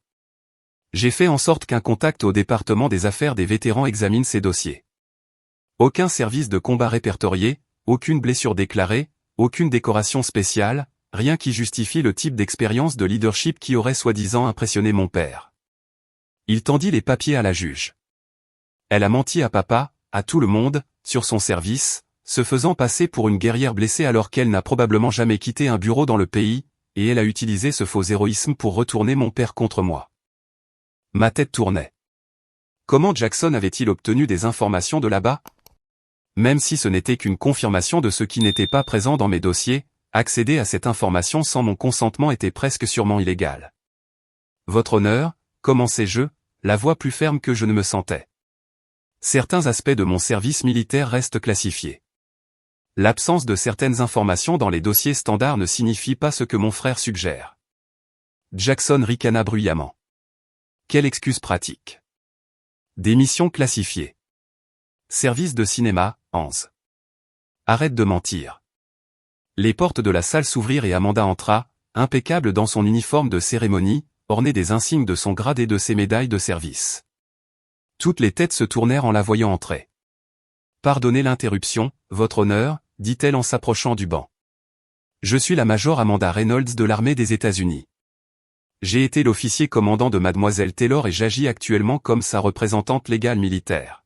J'ai fait en sorte qu'un contact au département des affaires des vétérans examine ces dossiers. Aucun service de combat répertorié, aucune blessure déclarée, aucune décoration spéciale, rien qui justifie le type d'expérience de leadership qui aurait soi-disant impressionné mon père. Il tendit les papiers à la juge. Elle a menti à papa, à tout le monde, sur son service, se faisant passer pour une guerrière blessée alors qu'elle n'a probablement jamais quitté un bureau dans le pays, et elle a utilisé ce faux héroïsme pour retourner mon père contre moi. Ma tête tournait. Comment Jackson avait-il obtenu des informations de là-bas? Même si ce n'était qu'une confirmation de ce qui n'était pas présent dans mes dossiers, accéder à cette information sans mon consentement était presque sûrement illégal. Votre honneur, commençai-je, la voix plus ferme que je ne me sentais. Certains aspects de mon service militaire restent classifiés. L'absence de certaines informations dans les dossiers standards ne signifie pas ce que mon frère suggère. Jackson ricana bruyamment. Quelle excuse pratique. Des missions classifiées. Service de cinéma, Hans. Arrête de mentir. Les portes de la salle s'ouvrirent et Amanda entra, impeccable dans son uniforme de cérémonie, orné des insignes de son grade et de ses médailles de service. Toutes les têtes se tournèrent en la voyant entrer. Pardonnez l'interruption, votre honneur, dit-elle en s'approchant du banc. Je suis la major Amanda Reynolds de l'armée des États-Unis. J'ai été l'officier commandant de Mademoiselle Taylor et j'agis actuellement comme sa représentante légale militaire.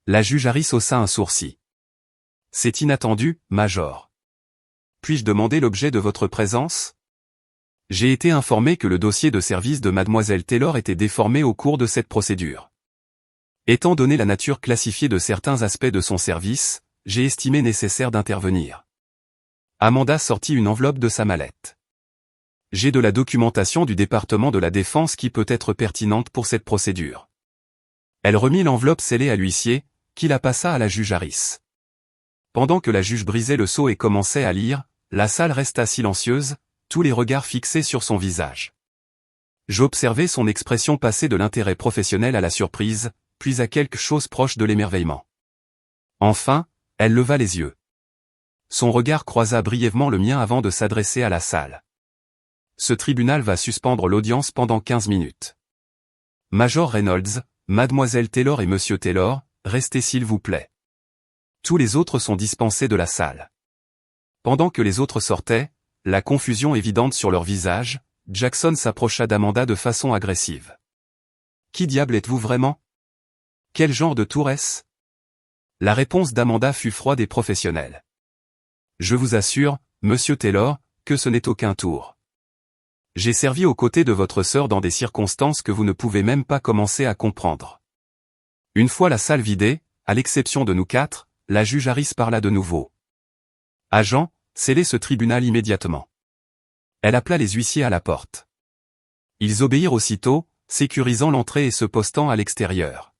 La juge Harris haussa un sourcil. C'est inattendu, major. Puis-je demander l'objet de votre présence? J'ai été informé que le dossier de service de Mademoiselle Taylor était déformé au cours de cette procédure. Étant donné la nature classifiée de certains aspects de son service, j'ai estimé nécessaire d'intervenir. Amanda sortit une enveloppe de sa mallette. J'ai de la documentation du département de la Défense qui peut être pertinente pour cette procédure. Elle remit l'enveloppe scellée à l'huissier, qui la passa à la juge Harris. Pendant que la juge brisait le sceau et commençait à lire, la salle resta silencieuse, tous les regards fixés sur son visage. J'observais son expression passer de l'intérêt professionnel à la surprise, puis à quelque chose proche de l'émerveillement. Enfin, elle leva les yeux. Son regard croisa brièvement le mien avant de s'adresser à la salle. Ce tribunal va suspendre l'audience pendant 15 minutes. Major Reynolds, Mademoiselle Taylor et Monsieur Taylor, restez s'il vous plaît. Tous les autres sont dispensés de la salle. Pendant que les autres sortaient, la confusion évidente sur leur visage, Jackson s'approcha d'Amanda de façon agressive. Qui diable êtes-vous vraiment? Quel genre de tour est-ce? La réponse d'Amanda fut froide et professionnelle. Je vous assure, Monsieur Taylor, que ce n'est aucun tour. J'ai servi aux côtés de votre sœur dans des circonstances que vous ne pouvez même pas commencer à comprendre. Une fois la salle vidée, à l'exception de nous quatre, la juge Harris parla de nouveau. Agent, scellez ce tribunal immédiatement. Elle appela les huissiers à la porte. Ils obéirent aussitôt, sécurisant l'entrée et se postant à l'extérieur.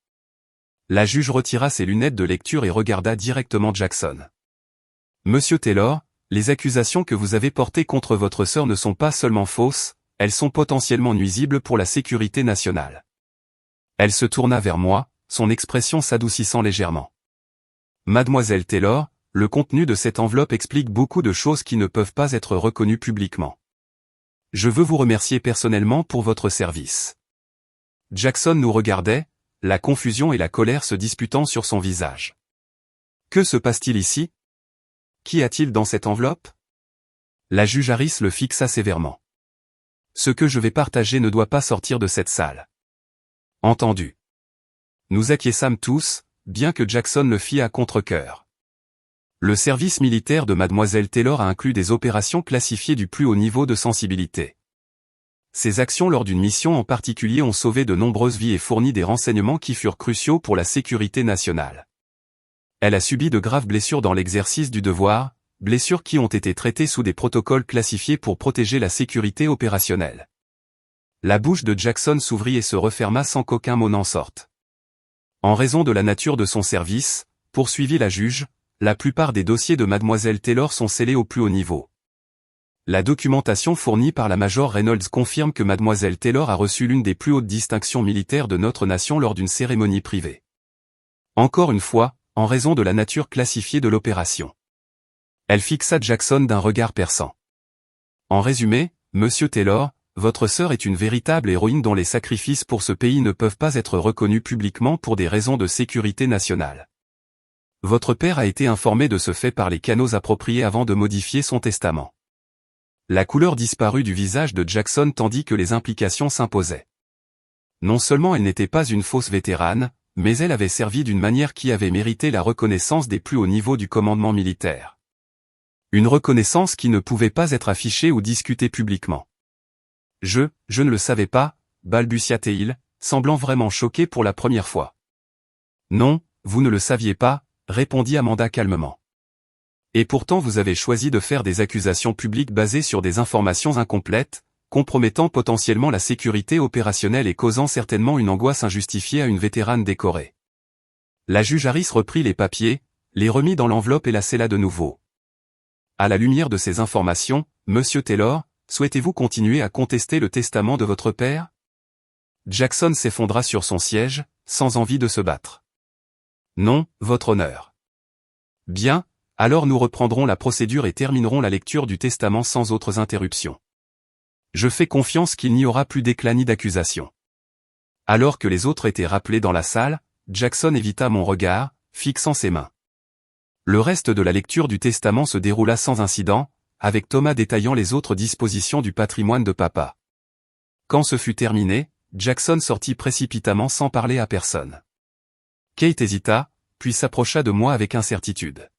La juge retira ses lunettes de lecture et regarda directement Jackson. Monsieur Taylor, les accusations que vous avez portées contre votre sœur ne sont pas seulement fausses, elles sont potentiellement nuisibles pour la sécurité nationale. Elle se tourna vers moi, son expression s'adoucissant légèrement. Mademoiselle Taylor, le contenu de cette enveloppe explique beaucoup de choses qui ne peuvent pas être reconnues publiquement. Je veux vous remercier personnellement pour votre service. Jackson nous regardait, la confusion et la colère se disputant sur son visage. Que se passe-t-il ici? Qu'y a-t-il dans cette enveloppe? La juge Harris le fixa sévèrement. Ce que je vais partager ne doit pas sortir de cette salle. Entendu. Nous acquiesçâmes tous, bien que Jackson le fît à contre-cœur. Le service militaire de Mademoiselle Taylor a inclus des opérations classifiées du plus haut niveau de sensibilité. Ces actions lors d'une mission en particulier ont sauvé de nombreuses vies et fourni des renseignements qui furent cruciaux pour la sécurité nationale. Elle a subi de graves blessures dans l'exercice du devoir, blessures qui ont été traitées sous des protocoles classifiés pour protéger la sécurité opérationnelle. La bouche de Jackson s'ouvrit et se referma sans qu'aucun mot n'en sorte. En raison de la nature de son service, poursuivit la juge, la plupart des dossiers de Mademoiselle Taylor sont scellés au plus haut niveau. La documentation fournie par la Major Reynolds confirme que Mademoiselle Taylor a reçu l'une des plus hautes distinctions militaires de notre nation lors d'une cérémonie privée. Encore une fois, en raison de la nature classifiée de l'opération. Elle fixa Jackson d'un regard perçant. En résumé, Monsieur Taylor, votre sœur est une véritable héroïne dont les sacrifices pour ce pays ne peuvent pas être reconnus publiquement pour des raisons de sécurité nationale. Votre père a été informé de ce fait par les canaux appropriés avant de modifier son testament. La couleur disparut du visage de Jackson tandis que les implications s'imposaient. Non seulement elle n'était pas une fausse vétérane, mais elle avait servi d'une manière qui avait mérité la reconnaissance des plus hauts niveaux du commandement militaire. Une reconnaissance qui ne pouvait pas être affichée ou discutée publiquement. Je ne le savais pas, balbutia-t-il, semblant vraiment choqué pour la première fois. Non, vous ne le saviez pas, répondit Amanda calmement. Et pourtant vous avez choisi de faire des accusations publiques basées sur des informations incomplètes, compromettant potentiellement la sécurité opérationnelle et causant certainement une angoisse injustifiée à une vétérane décorée. La juge Harris reprit les papiers, les remit dans l'enveloppe et la scella de nouveau. À la lumière de ces informations, Monsieur Taylor, souhaitez-vous continuer à contester le testament de votre père? Jackson s'effondra sur son siège, sans envie de se battre. Non, votre honneur. Bien, alors nous reprendrons la procédure et terminerons la lecture du testament sans autres interruptions. Je fais confiance qu'il n'y aura plus d'éclat ni d'accusation. Alors que les autres étaient rappelés dans la salle, Jackson évita mon regard, fixant ses mains. Le reste de la lecture du testament se déroula sans incident, avec Thomas détaillant les autres dispositions du patrimoine de papa. Quand ce fut terminé, Jackson sortit précipitamment sans parler à personne. Kate hésita, puis s'approcha de moi avec incertitude.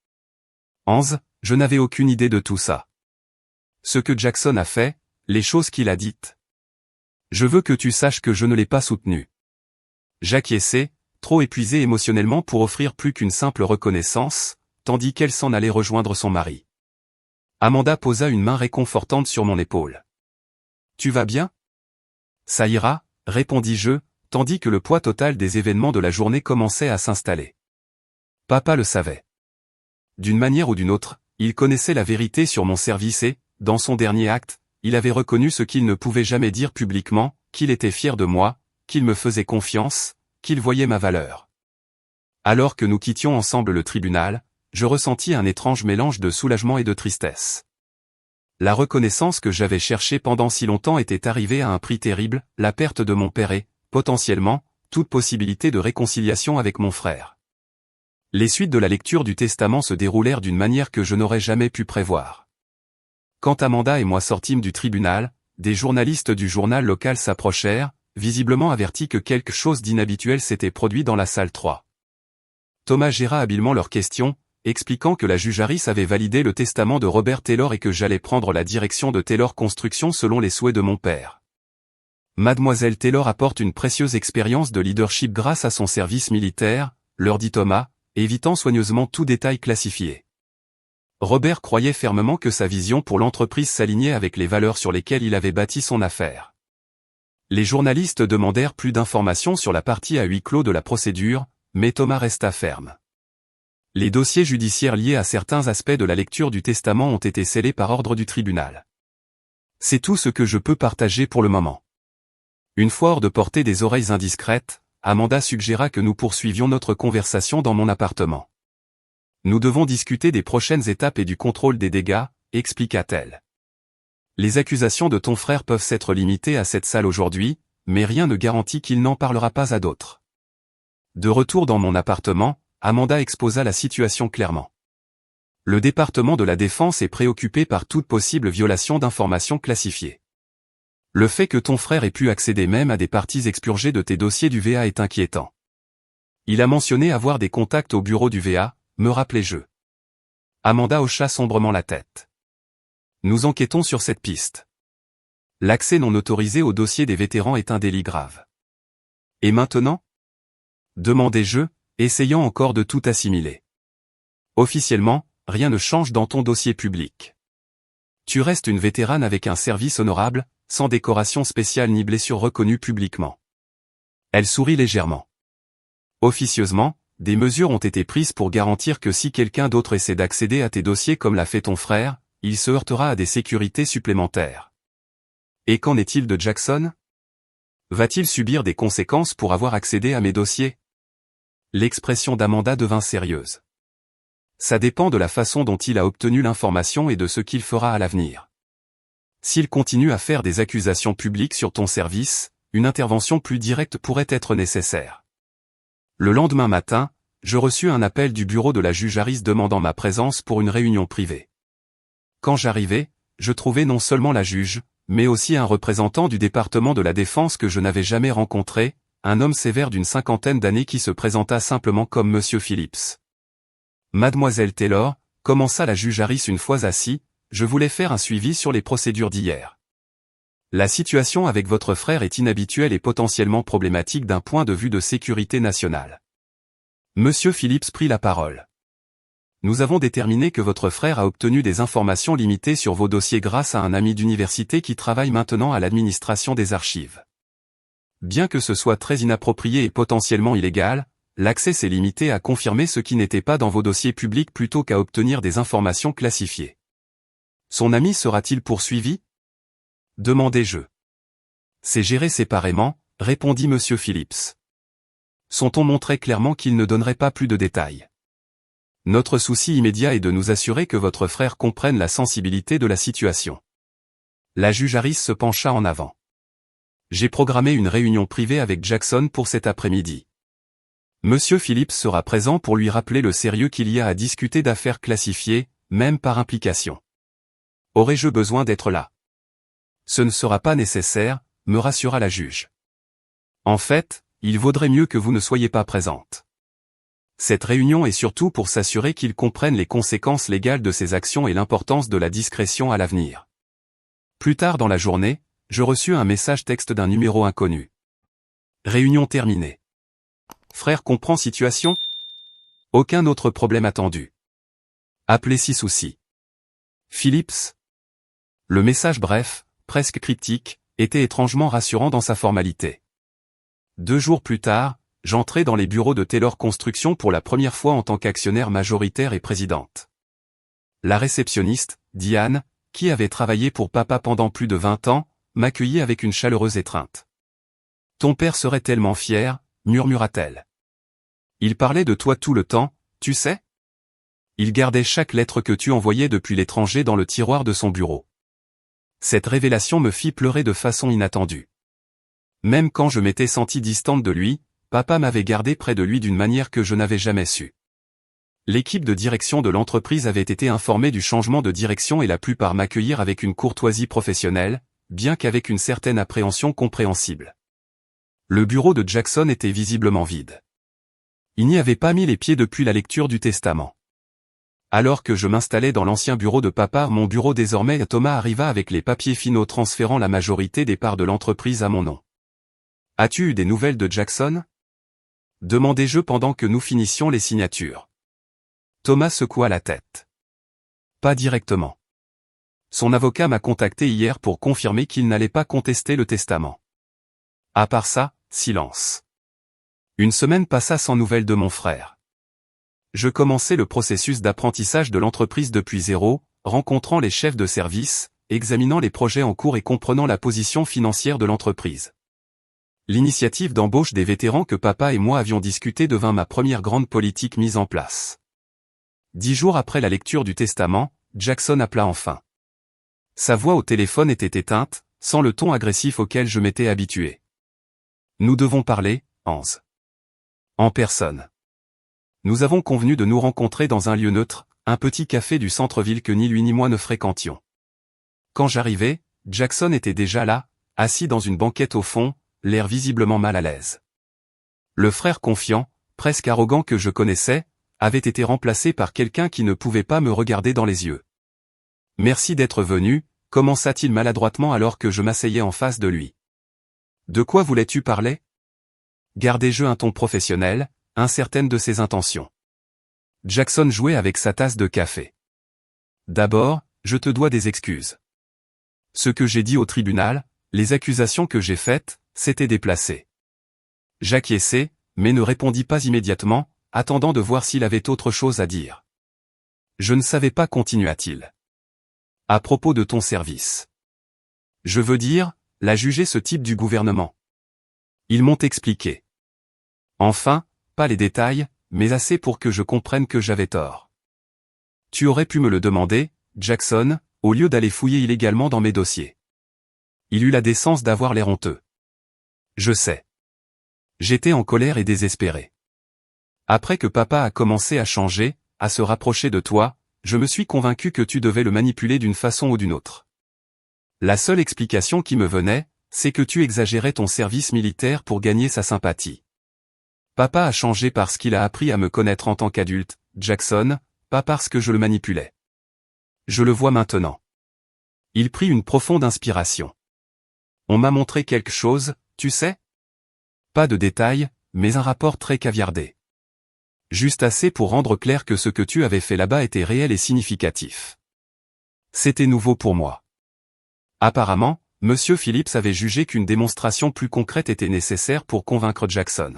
Hans, je n'avais aucune idée de tout ça. Ce que Jackson a fait, les choses qu'il a dites. Je veux que tu saches que je ne l'ai pas soutenu. J'acquiesçai, trop épuisé émotionnellement pour offrir plus qu'une simple reconnaissance, tandis qu'elle s'en allait rejoindre son mari. Amanda posa une main réconfortante sur mon épaule. Tu vas bien? Ça ira, répondis-je, tandis que le poids total des événements de la journée commençait à s'installer. Papa le savait. D'une manière ou d'une autre, il connaissait la vérité sur mon service et, dans son dernier acte, il avait reconnu ce qu'il ne pouvait jamais dire publiquement, qu'il était fier de moi, qu'il me faisait confiance, qu'il voyait ma valeur. Alors que nous quittions ensemble le tribunal, je ressentis un étrange mélange de soulagement et de tristesse. La reconnaissance que j'avais cherchée pendant si longtemps était arrivée à un prix terrible, la perte de mon père et, potentiellement, toute possibilité de réconciliation avec mon frère. Les suites de la lecture du testament se déroulèrent d'une manière que je n'aurais jamais pu prévoir. Quand Amanda et moi sortîmes du tribunal, des journalistes du journal local s'approchèrent, visiblement avertis que quelque chose d'inhabituel s'était produit dans la salle 3. Thomas géra habilement leurs questions, expliquant que la juge Harris avait validé le testament de Robert Taylor et que j'allais prendre la direction de Taylor Construction selon les souhaits de mon père. Mademoiselle Taylor apporte une précieuse expérience de leadership grâce à son service militaire, leur dit Thomas, évitant soigneusement tout détail classifié. Robert croyait fermement que sa vision pour l'entreprise s'alignait avec les valeurs sur lesquelles il avait bâti son affaire. Les journalistes demandèrent plus d'informations sur la partie à huis clos de la procédure, mais Thomas resta ferme. Les dossiers judiciaires liés à certains aspects de la lecture du testament ont été scellés par ordre du tribunal. C'est tout ce que je peux partager pour le moment. Une fois hors de portée des oreilles indiscrètes, Amanda suggéra que nous poursuivions notre conversation dans mon appartement. Nous devons discuter des prochaines étapes et du contrôle des dégâts, expliqua-t-elle. Les accusations de ton frère peuvent s'être limitées à cette salle aujourd'hui, mais rien ne garantit qu'il n'en parlera pas à d'autres. De retour dans mon appartement, Amanda exposa la situation clairement. Le département de la Défense est préoccupé par toute possible violation d'informations classifiées. Le fait que ton frère ait pu accéder même à des parties expurgées de tes dossiers du VA est inquiétant. Il a mentionné avoir des contacts au bureau du VA, me rappelai-je. Amanda hocha sombrement la tête. Nous enquêtons sur cette piste. L'accès non autorisé au dossier des vétérans est un délit grave. Et maintenant? Demandai-je, essayant encore de tout assimiler. Officiellement, rien ne change dans ton dossier public. Tu restes une vétérane avec un service honorable, sans décoration spéciale ni blessure reconnue publiquement. Elle sourit légèrement. Officieusement, des mesures ont été prises pour garantir que si quelqu'un d'autre essaie d'accéder à tes dossiers comme l'a fait ton frère, il se heurtera à des sécurités supplémentaires. Et qu'en est-il de Jackson? Va-t-il subir des conséquences pour avoir accédé à mes dossiers? L'expression d'Amanda devint sérieuse. Ça dépend de la façon dont il a obtenu l'information et de ce qu'il fera à l'avenir. S'il continue à faire des accusations publiques sur ton service, une intervention plus directe pourrait être nécessaire. Le lendemain matin, je reçus un appel du bureau de la juge Harris demandant ma présence pour une réunion privée. Quand j'arrivai, je trouvai non seulement la juge, mais aussi un représentant du département de la Défense que je n'avais jamais rencontré, un homme sévère d'une 50aine d'années qui se présenta simplement comme Monsieur Phillips. Mademoiselle Taylor, commença la juge Harris une fois assis, je voulais faire un suivi sur les procédures d'hier. La situation avec votre frère est inhabituelle et potentiellement problématique d'un point de vue de sécurité nationale. Monsieur Phillips prit la parole. Nous avons déterminé que votre frère a obtenu des informations limitées sur vos dossiers grâce à un ami d'université qui travaille maintenant à l'administration des archives. Bien que ce soit très inapproprié et potentiellement illégal, l'accès s'est limité à confirmer ce qui n'était pas dans vos dossiers publics plutôt qu'à obtenir des informations classifiées. Son ami sera-t-il poursuivi ? Demandai-je. C'est géré séparément, répondit Monsieur Phillips. Son ton montrait clairement qu'il ne donnerait pas plus de détails. Notre souci immédiat est de nous assurer que votre frère comprenne la sensibilité de la situation. La juge Harris se pencha en avant. J'ai programmé une réunion privée avec Jackson pour cet après-midi. Monsieur Phillips sera présent pour lui rappeler le sérieux qu'il y a à discuter d'affaires classifiées, même par implication. Aurais-je besoin d'être là ? Ce ne sera pas nécessaire, me rassura la juge. En fait, il vaudrait mieux que vous ne soyez pas présente. Cette réunion est surtout pour s'assurer qu'il comprenne les conséquences légales de ses actions et l'importance de la discrétion à l'avenir. Plus tard dans la journée, je reçus un message texte d'un numéro inconnu. Réunion terminée. Frère comprend situation ? Aucun autre problème attendu. Appelez si souci. Phillips. Le message bref, presque cryptique, était étrangement rassurant dans sa formalité. 2 jours plus tard, j'entrai dans les bureaux de Taylor Construction pour la première fois en tant qu'actionnaire majoritaire et présidente. La réceptionniste, Diane, qui avait travaillé pour papa pendant plus de 20 ans, m'accueillit avec une chaleureuse étreinte. « Ton père serait tellement fier », murmura-t-elle. « Il parlait de toi tout le temps, tu sais ? Il gardait chaque lettre que tu envoyais depuis l'étranger dans le tiroir de son bureau. » Cette révélation me fit pleurer de façon inattendue. Même quand je m'étais sentie distante de lui, papa m'avait gardé près de lui d'une manière que je n'avais jamais su. L'équipe de direction de l'entreprise avait été informée du changement de direction et la plupart m'accueillirent avec une courtoisie professionnelle, bien qu'avec une certaine appréhension compréhensible. Le bureau de Jackson était visiblement vide. Il n'y avait pas mis les pieds depuis la lecture du testament. Alors que je m'installais dans l'ancien bureau de papa, mon bureau désormais, Thomas arriva avec les papiers finaux transférant la majorité des parts de l'entreprise à mon nom. « As-tu eu des nouvelles de Jackson ?» demandai-je pendant que nous finissions les signatures. Thomas secoua la tête. « Pas directement. Son avocat m'a contacté hier pour confirmer qu'il n'allait pas contester le testament. À part ça, silence. Une semaine passa sans nouvelles de mon frère. Je commençai le processus d'apprentissage de l'entreprise depuis zéro, rencontrant les chefs de service, examinant les projets en cours et comprenant la position financière de l'entreprise. L'initiative d'embauche des vétérans que papa et moi avions discuté devint ma première grande politique mise en place. 10 jours après la lecture du testament, Jackson appela enfin. Sa voix au téléphone était éteinte, sans le ton agressif auquel je m'étais habitué. Nous devons parler, Hans. En personne. Nous avons convenu de nous rencontrer dans un lieu neutre, un petit café du centre-ville que ni lui ni moi ne fréquentions. Quand j'arrivai, Jackson était déjà là, assis dans une banquette au fond, l'air visiblement mal à l'aise. Le frère confiant, presque arrogant que je connaissais, avait été remplacé par quelqu'un qui ne pouvait pas me regarder dans les yeux. « Merci d'être venu », commença-t-il maladroitement alors que je m'asseyais en face de lui. « De quoi voulais-tu parler ?» Gardai-je un ton professionnel, incertaine de ses intentions. Jackson jouait avec sa tasse de café. « D'abord, je te dois des excuses. Ce que j'ai dit au tribunal, les accusations que j'ai faites, c'était déplacé. » J'acquiesçai, mais ne répondis pas immédiatement, attendant de voir s'il avait autre chose à dire. « Je ne savais pas, continua-t-il. À propos de ton service. Je veux dire, la juger ce type du gouvernement. Ils m'ont expliqué. Enfin, pas les détails, mais assez pour que je comprenne que j'avais tort. Tu aurais pu me le demander, Jackson, au lieu d'aller fouiller illégalement dans mes dossiers. Il eut la décence d'avoir l'air honteux. Je sais. J'étais en colère et désespéré. Après que papa a commencé à changer, à se rapprocher de toi, je me suis convaincu que tu devais le manipuler d'une façon ou d'une autre. La seule explication qui me venait, c'est que tu exagérais ton service militaire pour gagner sa sympathie. Papa a changé parce qu'il a appris à me connaître en tant qu'adulte, Jackson, pas parce que je le manipulais. Je le vois maintenant. Il prit une profonde inspiration. On m'a montré quelque chose, tu sais? Pas de détails, mais un rapport très caviardé. Juste assez pour rendre clair que ce que tu avais fait là-bas était réel et significatif. C'était nouveau pour moi. Apparemment, Monsieur Phillips avait jugé qu'une démonstration plus concrète était nécessaire pour convaincre Jackson.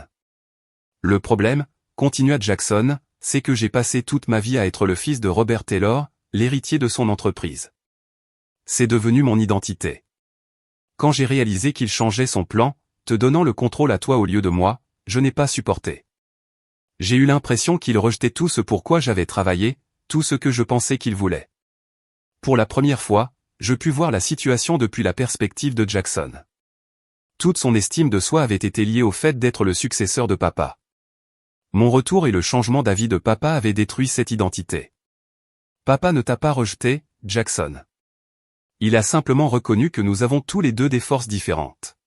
Le problème, continua Jackson, c'est que j'ai passé toute ma vie à être le fils de Robert Taylor, l'héritier de son entreprise. C'est devenu mon identité. Quand j'ai réalisé qu'il changeait son plan, te donnant le contrôle à toi au lieu de moi, je n'ai pas supporté. J'ai eu l'impression qu'il rejetait tout ce pour quoi j'avais travaillé, tout ce que je pensais qu'il voulait. Pour la première fois, je pus voir la situation depuis la perspective de Jackson. Toute son estime de soi avait été liée au fait d'être le successeur de papa. Mon retour et le changement d'avis de papa avaient détruit cette identité. Papa ne t'a pas rejeté, Jackson. Il a simplement reconnu que nous avons tous les deux des forces différentes.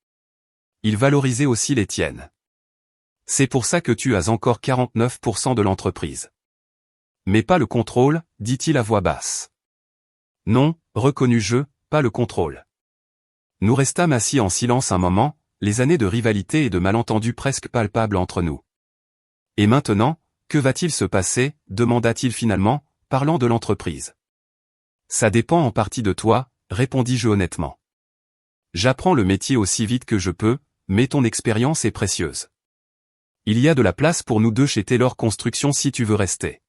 Il valorisait aussi les tiennes. C'est pour ça que tu as encore 49% de l'entreprise. Mais pas le contrôle, dit-il à voix basse. Non, reconnus-je, pas le contrôle. Nous restâmes assis en silence un moment, les années de rivalité et de malentendus presque palpables entre nous. Et maintenant, que va-t-il se passer, demanda-t-il finalement, parlant de l'entreprise. Ça dépend en partie de toi, répondis-je honnêtement. J'apprends le métier aussi vite que je peux, mais ton expérience est précieuse. Il y a de la place pour nous deux chez Taylor Construction si tu veux rester.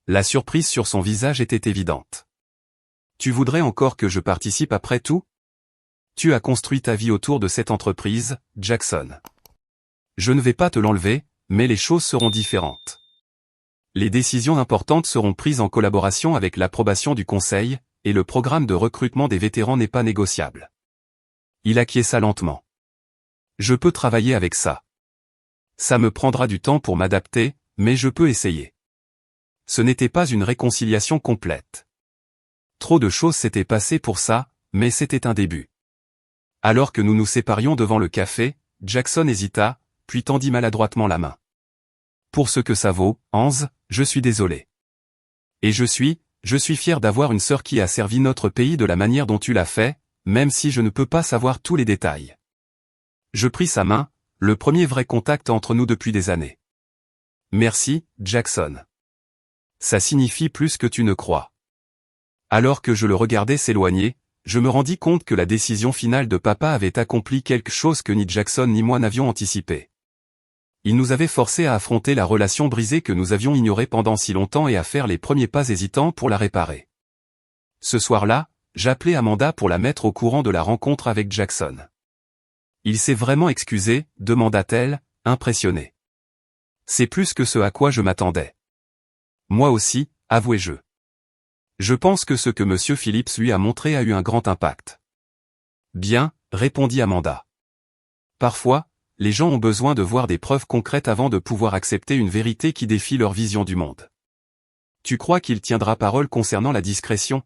La surprise sur son visage était évidente. Tu voudrais encore que je participe après tout? Tu as construit ta vie autour de cette entreprise, Jackson. Je ne vais pas te l'enlever, mais les choses seront différentes. Les décisions importantes seront prises en collaboration avec l'approbation du conseil, et le programme de recrutement des vétérans n'est pas négociable. Il acquiesça lentement. Je peux travailler avec ça. Ça me prendra du temps pour m'adapter, mais je peux essayer. Ce n'était pas une réconciliation complète. Trop de choses s'étaient passées pour ça, mais c'était un début. Alors que nous nous séparions devant le café, Jackson hésita, puis tendit maladroitement la main. Pour ce que ça vaut, Hans, je suis désolé. Et je suis fier d'avoir une sœur qui a servi notre pays de la manière dont tu l'as fait, même si je ne peux pas savoir tous les détails. Je pris sa main, le premier vrai contact entre nous depuis des années. Merci, Jackson. Ça signifie plus que tu ne crois. Alors que je le regardais s'éloigner, je me rendis compte que la décision finale de papa avait accompli quelque chose que ni Jackson ni moi n'avions anticipé. Il nous avait forcés à affronter la relation brisée que nous avions ignorée pendant si longtemps et à faire les premiers pas hésitants pour la réparer. Ce soir-là, j'appelai Amanda pour la mettre au courant de la rencontre avec Jackson. Il s'est vraiment excusé, demanda-t-elle, impressionnée. C'est plus que ce à quoi je m'attendais. Moi aussi, avouai-je. Je pense que ce que Monsieur Phillips lui a montré a eu un grand impact. Bien, répondit Amanda. Parfois, les gens ont besoin de voir des preuves concrètes avant de pouvoir accepter une vérité qui défie leur vision du monde. Tu crois qu'il tiendra parole concernant la discrétion?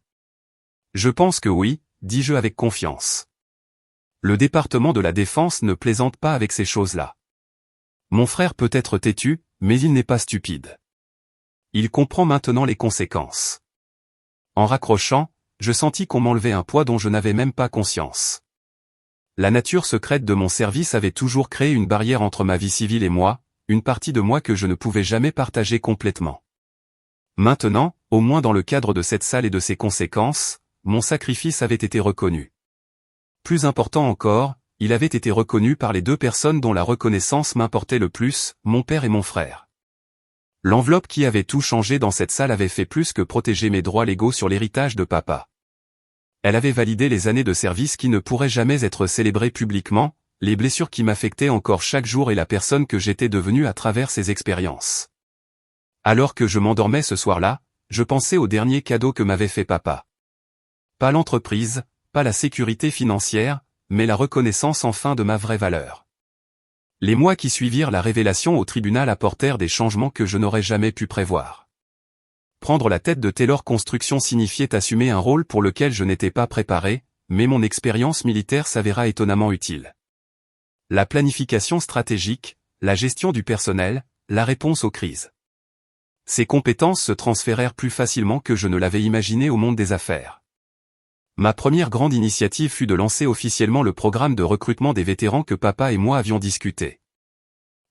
Je pense que oui, dis-je avec confiance. Le département de la Défense ne plaisante pas avec ces choses-là. Mon frère peut être têtu, mais il n'est pas stupide. Il comprend maintenant les conséquences. En raccrochant, je sentis qu'on m'enlevait un poids dont je n'avais même pas conscience. La nature secrète de mon service avait toujours créé une barrière entre ma vie civile et moi, une partie de moi que je ne pouvais jamais partager complètement. Maintenant, au moins dans le cadre de cette salle et de ses conséquences, mon sacrifice avait été reconnu. Plus important encore, il avait été reconnu par les deux personnes dont la reconnaissance m'importait le plus, mon père et mon frère. L'enveloppe qui avait tout changé dans cette salle avait fait plus que protéger mes droits légaux sur l'héritage de papa. Elle avait validé les années de service qui ne pourraient jamais être célébrées publiquement, les blessures qui m'affectaient encore chaque jour et la personne que j'étais devenu à travers ces expériences. Alors que je m'endormais ce soir-là, je pensais au dernier cadeau que m'avait fait papa. Pas l'entreprise, pas la sécurité financière, mais la reconnaissance enfin de ma vraie valeur. Les mois qui suivirent la révélation au tribunal apportèrent des changements que je n'aurais jamais pu prévoir. Prendre la tête de Taylor Construction signifiait assumer un rôle pour lequel je n'étais pas préparé, mais mon expérience militaire s'avéra étonnamment utile. La planification stratégique, la gestion du personnel, la réponse aux crises. Ces compétences se transférèrent plus facilement que je ne l'avais imaginé au monde des affaires. Ma première grande initiative fut de lancer officiellement le programme de recrutement des vétérans que papa et moi avions discuté.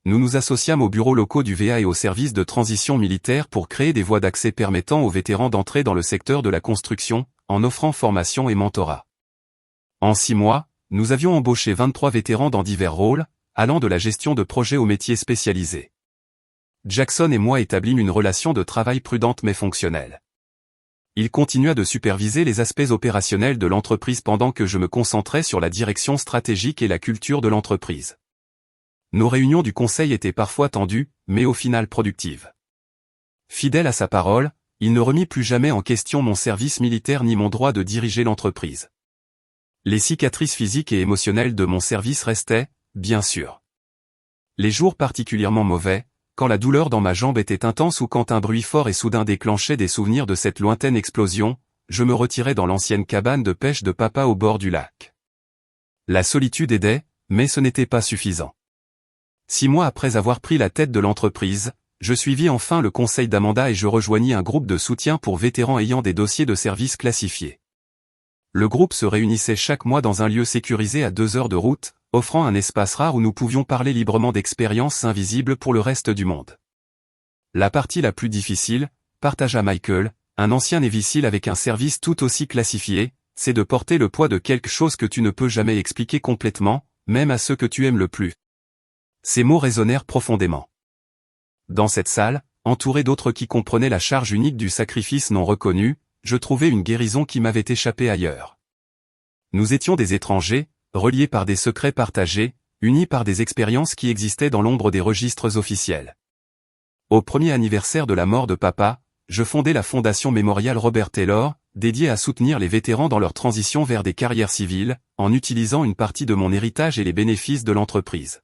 Nous nous associâmes aux bureaux locaux du VA et au service de transition militaire pour créer des voies d'accès permettant aux vétérans d'entrer dans le secteur de la construction, en offrant formation et mentorat. En 6 mois, nous avions embauché 23 vétérans dans divers rôles, allant de la gestion de projets aux métiers spécialisés. Jackson et moi établîmes une relation de travail prudente mais fonctionnelle. Il continua de superviser les aspects opérationnels de l'entreprise pendant que je me concentrais sur la direction stratégique et la culture de l'entreprise. Nos réunions du conseil étaient parfois tendues, mais au final productives. Fidèle à sa parole, il ne remit plus jamais en question mon service militaire ni mon droit de diriger l'entreprise. Les cicatrices physiques et émotionnelles de mon service restaient, bien sûr. Les jours particulièrement mauvais, quand la douleur dans ma jambe était intense ou quand un bruit fort et soudain déclenchait des souvenirs de cette lointaine explosion, je me retirais dans l'ancienne cabane de pêche de papa au bord du lac. La solitude aidait, mais ce n'était pas suffisant. 6 mois après avoir pris la tête de l'entreprise, je suivis enfin le conseil d'Amanda et je rejoignis un groupe de soutien pour vétérans ayant des dossiers de service classifiés. Le groupe se réunissait chaque mois dans un lieu sécurisé à 2 heures de route, offrant un espace rare où nous pouvions parler librement d'expériences invisibles pour le reste du monde. La partie la plus difficile, partagea Michael, un ancien Navy SEAL avec un service tout aussi classifié, c'est de porter le poids de quelque chose que tu ne peux jamais expliquer complètement, même à ceux que tu aimes le plus. Ces mots résonnèrent profondément. Dans cette salle, entouré d'autres qui comprenaient la charge unique du sacrifice non reconnu, je trouvais une guérison qui m'avait échappé ailleurs. Nous étions des étrangers, reliés par des secrets partagés, unis par des expériences qui existaient dans l'ombre des registres officiels. Au premier anniversaire de la mort de papa, je fondai la Fondation Mémorial Robert Taylor, dédiée à soutenir les vétérans dans leur transition vers des carrières civiles, en utilisant une partie de mon héritage et les bénéfices de l'entreprise.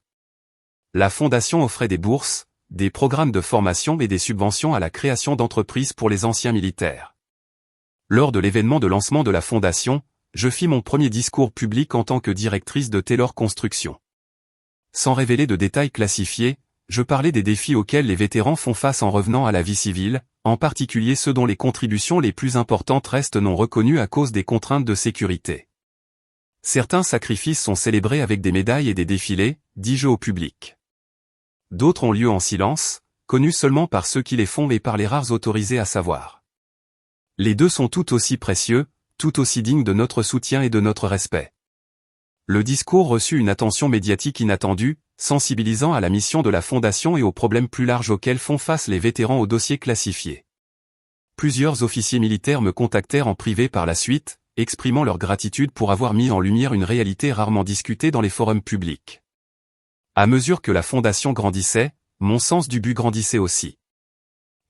La Fondation offrait des bourses, des programmes de formation et des subventions à la création d'entreprises pour les anciens militaires. Lors de l'événement de lancement de la Fondation, je fis mon premier discours public en tant que directrice de Taylor Construction. Sans révéler de détails classifiés, je parlais des défis auxquels les vétérans font face en revenant à la vie civile, en particulier ceux dont les contributions les plus importantes restent non reconnues à cause des contraintes de sécurité. Certains sacrifices sont célébrés avec des médailles et des défilés, dis-je au public. D'autres ont lieu en silence, connus seulement par ceux qui les font et par les rares autorisés à savoir. Les deux sont tout aussi précieux, tout aussi dignes de notre soutien et de notre respect. Le discours reçut une attention médiatique inattendue, sensibilisant à la mission de la Fondation et aux problèmes plus larges auxquels font face les vétérans aux dossiers classifiés. Plusieurs officiers militaires me contactèrent en privé par la suite, exprimant leur gratitude pour avoir mis en lumière une réalité rarement discutée dans les forums publics. À mesure que la Fondation grandissait, mon sens du but grandissait aussi.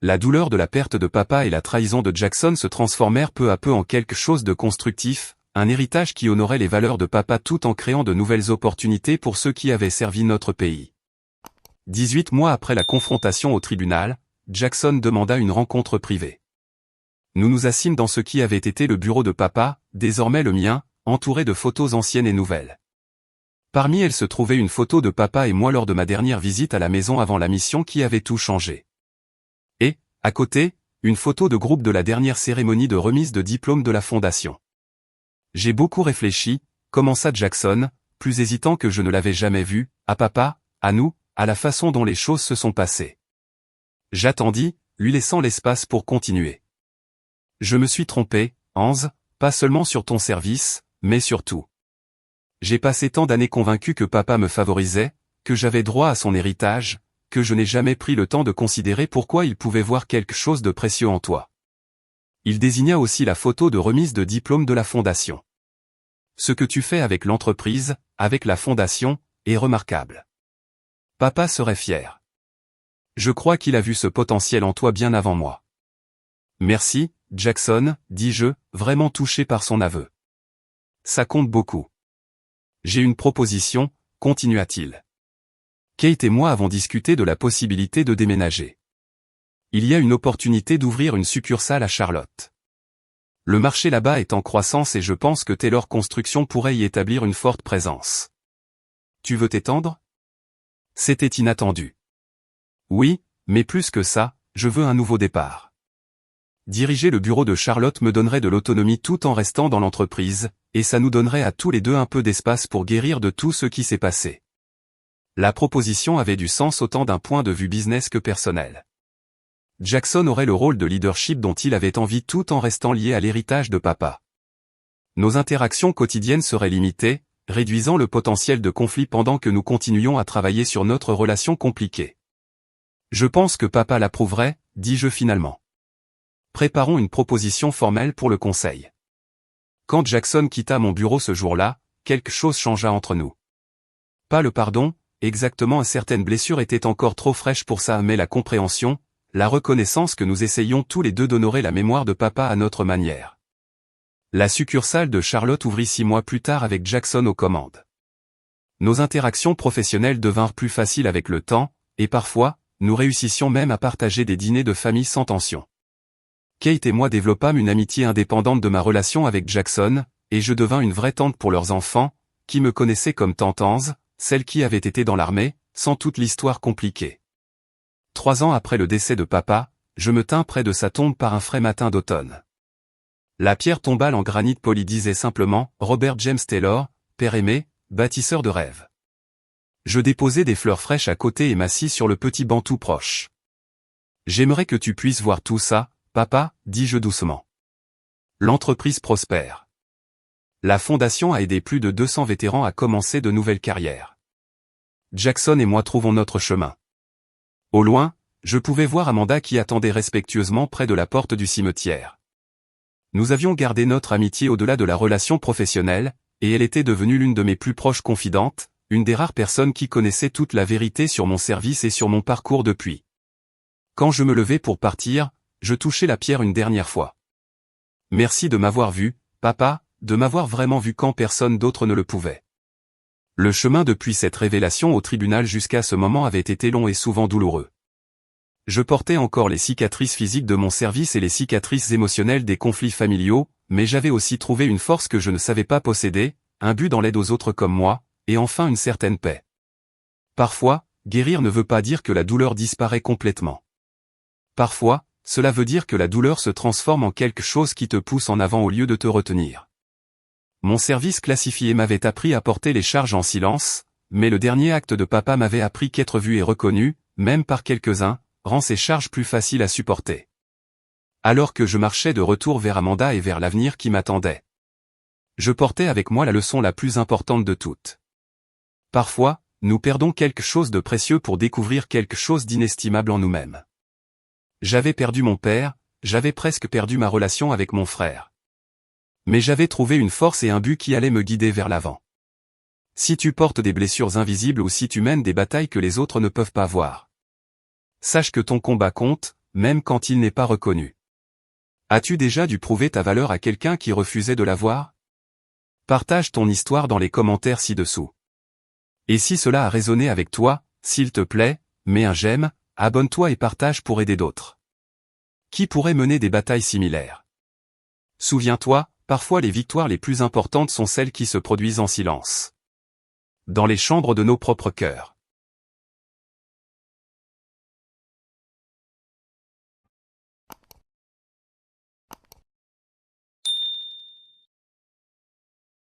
La douleur de la perte de papa et la trahison de Jackson se transformèrent peu à peu en quelque chose de constructif, un héritage qui honorait les valeurs de papa tout en créant de nouvelles opportunités pour ceux qui avaient servi notre pays. 18 mois après la confrontation au tribunal, Jackson demanda une rencontre privée. Nous nous assîmes dans ce qui avait été le bureau de papa, désormais le mien, entouré de photos anciennes et nouvelles. Parmi elles se trouvait une photo de papa et moi lors de ma dernière visite à la maison avant la mission qui avait tout changé. Et, à côté, une photo de groupe de la dernière cérémonie de remise de diplôme de la Fondation. J'ai beaucoup réfléchi, commença Jackson, plus hésitant que je ne l'avais jamais vu, à papa, à nous, à la façon dont les choses se sont passées. J'attendis, lui laissant l'espace pour continuer. Je me suis trompé, Hans, pas seulement sur ton service, mais sur tout. J'ai passé tant d'années convaincu que papa me favorisait, que j'avais droit à son héritage, que je n'ai jamais pris le temps de considérer pourquoi il pouvait voir quelque chose de précieux en toi. Il désigna aussi la photo de remise de diplôme de la Fondation. Ce que tu fais avec l'entreprise, avec la Fondation, est remarquable. Papa serait fier. Je crois qu'il a vu ce potentiel en toi bien avant moi. Merci, Jackson, dis-je, vraiment touché par son aveu. Ça compte beaucoup. J'ai une proposition, continua-t-il. Kate et moi avons discuté de la possibilité de déménager. Il y a une opportunité d'ouvrir une succursale à Charlotte. Le marché là-bas est en croissance et je pense que Taylor Construction pourrait y établir une forte présence. Tu veux t'étendre? C'était inattendu. Oui, mais plus que ça, je veux un nouveau départ. Diriger le bureau de Charlotte me donnerait de l'autonomie tout en restant dans l'entreprise, et ça nous donnerait à tous les deux un peu d'espace pour guérir de tout ce qui s'est passé. La proposition avait du sens autant d'un point de vue business que personnel. Jackson aurait le rôle de leadership dont il avait envie tout en restant lié à l'héritage de papa. Nos interactions quotidiennes seraient limitées, réduisant le potentiel de conflit pendant que nous continuions à travailler sur notre relation compliquée. Je pense que papa l'approuverait, dis-je finalement. Préparons une proposition formelle pour le conseil. Quand Jackson quitta mon bureau ce jour-là, quelque chose changea entre nous. Pas le pardon, exactement, certaines blessures étaient encore trop fraîches pour ça, mais la compréhension, la reconnaissance que nous essayions tous les deux d'honorer la mémoire de papa à notre manière. La succursale de Charlotte ouvrit 6 mois plus tard avec Jackson aux commandes. Nos interactions professionnelles devinrent plus faciles avec le temps, et parfois, nous réussissions même à partager des dîners de famille sans tension. Kate et moi développâmes une amitié indépendante de ma relation avec Jackson, et je devins une vraie tante pour leurs enfants, qui me connaissaient comme tante Anse, celle qui avait été dans l'armée, sans toute l'histoire compliquée. 3 ans après le décès de papa, je me tins près de sa tombe par un frais matin d'automne. La pierre tombale en granit poli disait simplement « Robert James Taylor, père aimé, bâtisseur de rêves ». Je déposai des fleurs fraîches à côté et m'assis sur le petit banc tout proche. « J'aimerais que tu puisses voir tout ça, papa, dis-je doucement. L'entreprise prospère. La fondation a aidé plus de 200 vétérans à commencer de nouvelles carrières. Jackson et moi trouvons notre chemin. » Au loin, je pouvais voir Amanda qui attendait respectueusement près de la porte du cimetière. Nous avions gardé notre amitié au-delà de la relation professionnelle, et elle était devenue l'une de mes plus proches confidentes, une des rares personnes qui connaissait toute la vérité sur mon service et sur mon parcours depuis. Quand je me levai pour partir, je touchai la pierre une dernière fois. Merci de m'avoir vu, papa, de m'avoir vraiment vu quand personne d'autre ne le pouvait. Le chemin depuis cette révélation au tribunal jusqu'à ce moment avait été long et souvent douloureux. Je portais encore les cicatrices physiques de mon service et les cicatrices émotionnelles des conflits familiaux, mais j'avais aussi trouvé une force que je ne savais pas posséder, un but dans l'aide aux autres comme moi, et enfin une certaine paix. Parfois, guérir ne veut pas dire que la douleur disparaît complètement. Parfois, cela veut dire que la douleur se transforme en quelque chose qui te pousse en avant au lieu de te retenir. Mon service classifié m'avait appris à porter les charges en silence, mais le dernier acte de papa m'avait appris qu'être vu et reconnu, même par quelques-uns, rend ces charges plus faciles à supporter. Alors que je marchais de retour vers Amanda et vers l'avenir qui m'attendait, je portais avec moi la leçon la plus importante de toutes. Parfois, nous perdons quelque chose de précieux pour découvrir quelque chose d'inestimable en nous-mêmes. J'avais perdu mon père, j'avais presque perdu ma relation avec mon frère. Mais j'avais trouvé une force et un but qui allaient me guider vers l'avant. Si tu portes des blessures invisibles ou si tu mènes des batailles que les autres ne peuvent pas voir, sache que ton combat compte, même quand il n'est pas reconnu. As-tu déjà dû prouver ta valeur à quelqu'un qui refusait de la voir? Partage ton histoire dans les commentaires ci-dessous. Et si cela a résonné avec toi, s'il te plaît, mets un j'aime, abonne-toi et partage pour aider d'autres. Qui pourrait mener des batailles similaires? Souviens-toi, parfois les victoires les plus importantes sont celles qui se produisent en silence. Dans les chambres de nos propres cœurs.